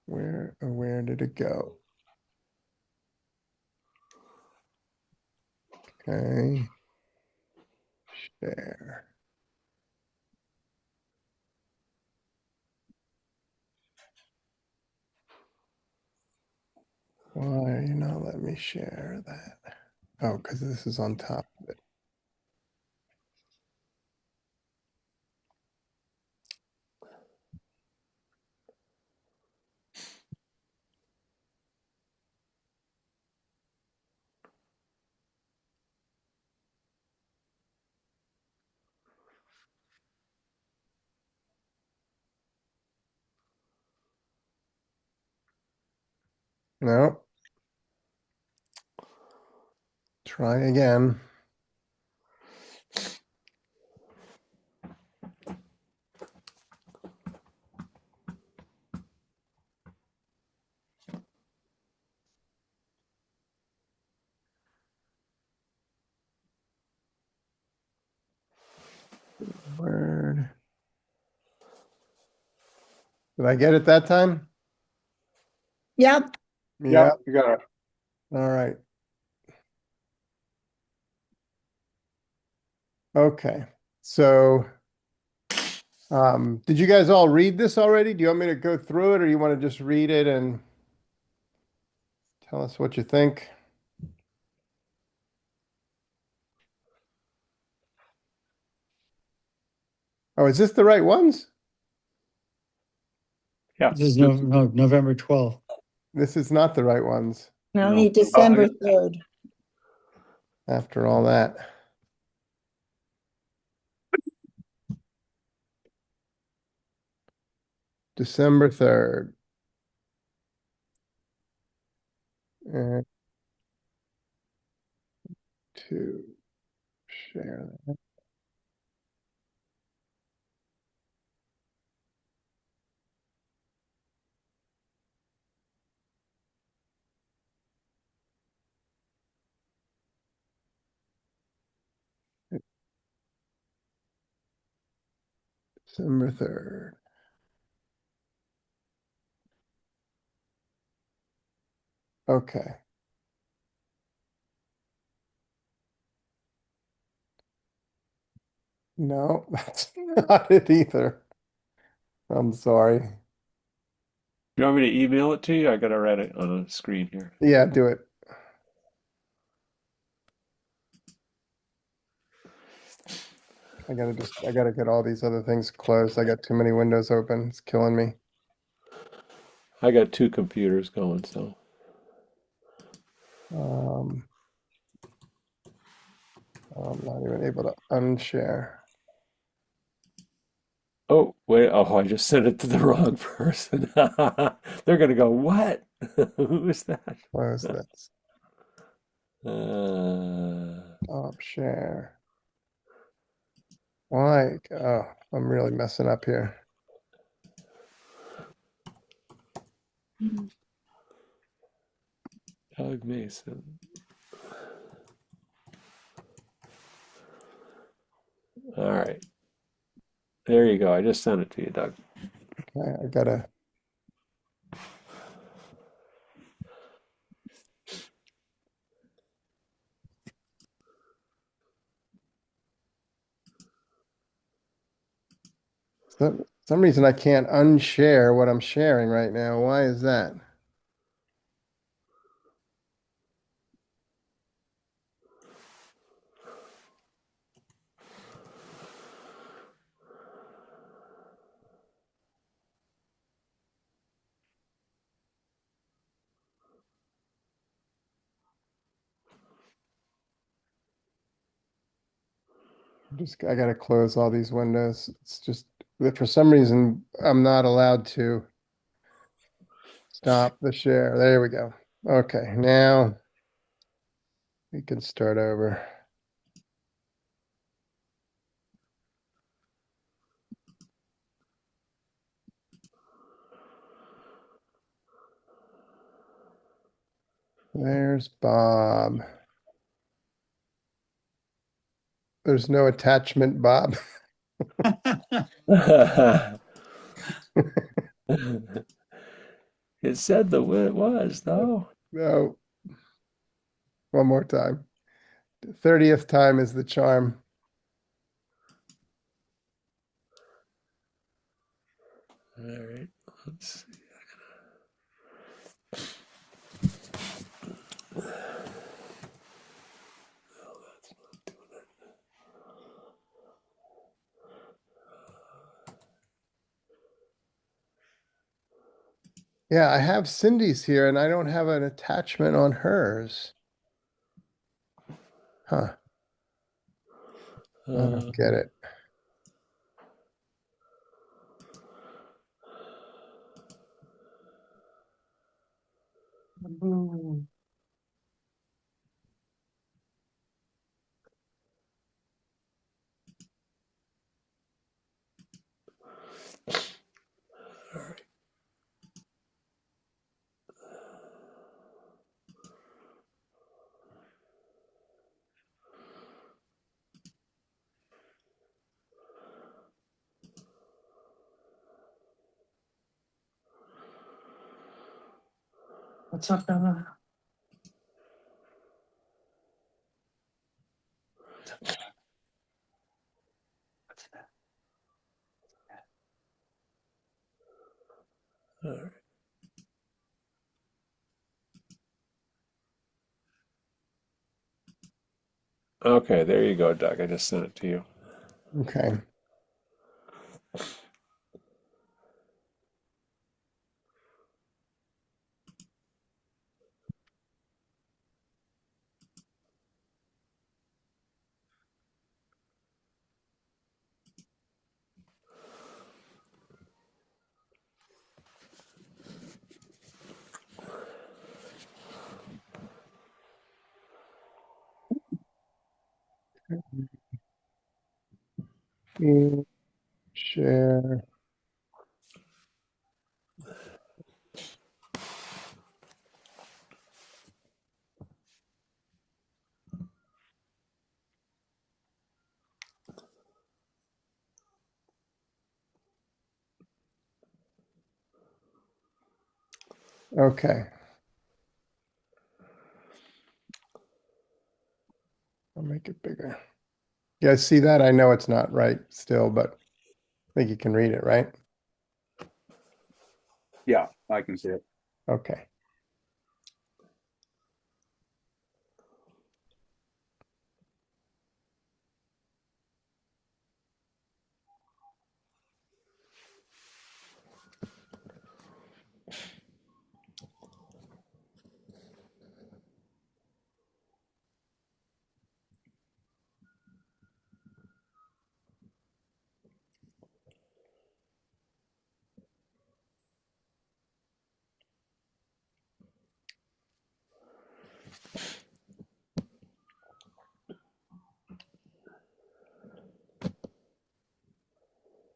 where did it go? Okay. Share. Why are you not letting me share that? Oh, because this is on top of it. No, try again. Word. Did I get it that time? Yep. Yeah, You got it. all right. Okay, so did you guys all read this already? Do you want me to go through it or you want to just read it and tell us what you think? Oh, is this the right ones? Yeah. This is November 12th. This is not the right ones No, No. need December 3rd. after all that. December 3rd. And to share that. December 3rd. Okay. No, that's not it either. I'm sorry. You want me to email it to you? I gotta write it on a screen here. Yeah, do it. I gotta get all these other things closed. I got too many windows open. It's killing me. I got two computers going, so. Um, I'm not even able to unshare. Oh, wait. Oh, I just sent it to the wrong person. They're gonna go, what? Who is that? Close this. Uh, Stop share. Why? Oh, I'm really messing up here. Doug Mason. All right. There you go. I just sent it to you, Doug. Okay, I gotta. Some reason I can't unshare what I'm sharing right now. Why is that? I gotta close all these windows. It's just for some reason I'm not allowed to stop the share. There we go. Okay, now we can start over. There's Bob. There's no attachment, Bob. It said the way it was, though. No, one more time. 30th time is the charm. All right. Let's see. Yeah, I have Cindy's here and I don't have an attachment on hers. Huh, I don't get it. What's up, Donna? What's that? Okay, there you go, Doug. I just sent it to you. Okay. Share. Okay. I'll make it bigger. You guys see that? I know it's not right still, but I think you can read it, right? Yeah, I can see it. Okay.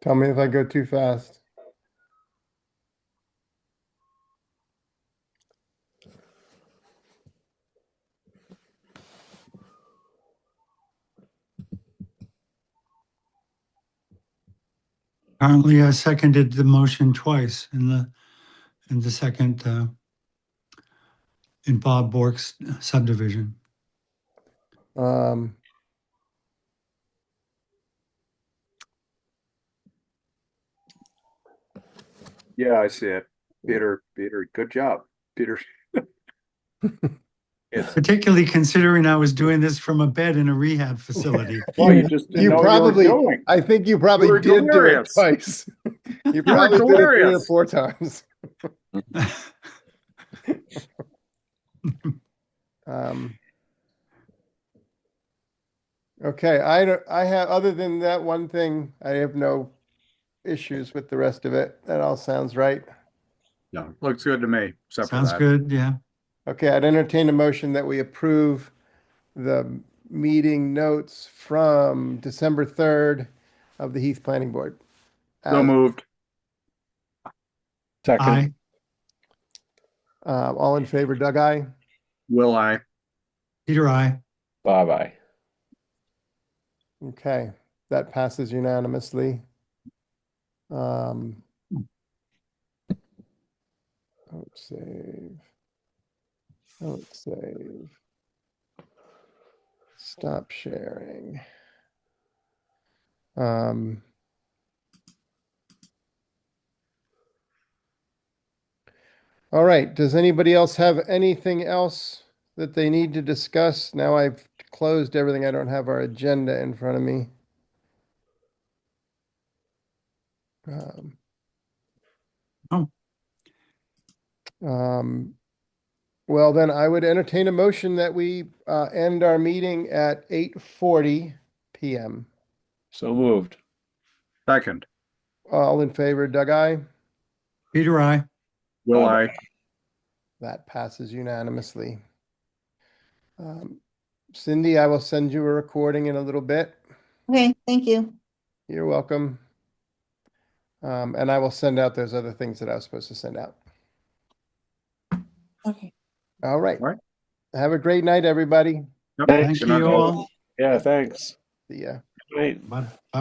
Tell me if I go too fast. Apparently, I seconded the motion twice in the second, in Bob Bork's subdivision. Um, Yeah, I see it. Peter, good job. Peter. It's, Particularly considering I was doing this from a bed in a rehab facility. well, you just didn't you know probably, what you were doing. I think you probably You were did do it delirious. twice. You You were probably did it 3 or delirious. 4 times. Um, okay, I have, other than that one thing, I have no issues with the rest of it. That all sounds right. Yeah, looks good to me, except for Sounds that. good, yeah. Okay, I'd entertain a motion that we approve the meeting notes from December 3rd of the Heath Planning Board. So moved. Second, All in favor, Doug, aye? Will I? Peter, I. bye-bye. Okay, that passes unanimously. Vote save. Vote save. Stop sharing. All right, does anybody else have anything else that they need to discuss? Now I've closed everything. I don't have our agenda in front of me. Oh, Well, then I would entertain a motion that we end our meeting at 8:40 PM. So moved. Second. All in favor, Doug, aye? Peter, I. Will Bye-bye. I? That passes unanimously. Cindy, I will send you a recording in a little bit. Okay, thank you. You're welcome. And I will send out those other things that I was supposed to send out. Okay. All right. All right. Have a great night, everybody. Yep. Thanks. Thank Good night, you folks. all. Yeah, thanks. See ya. Good night. Bye.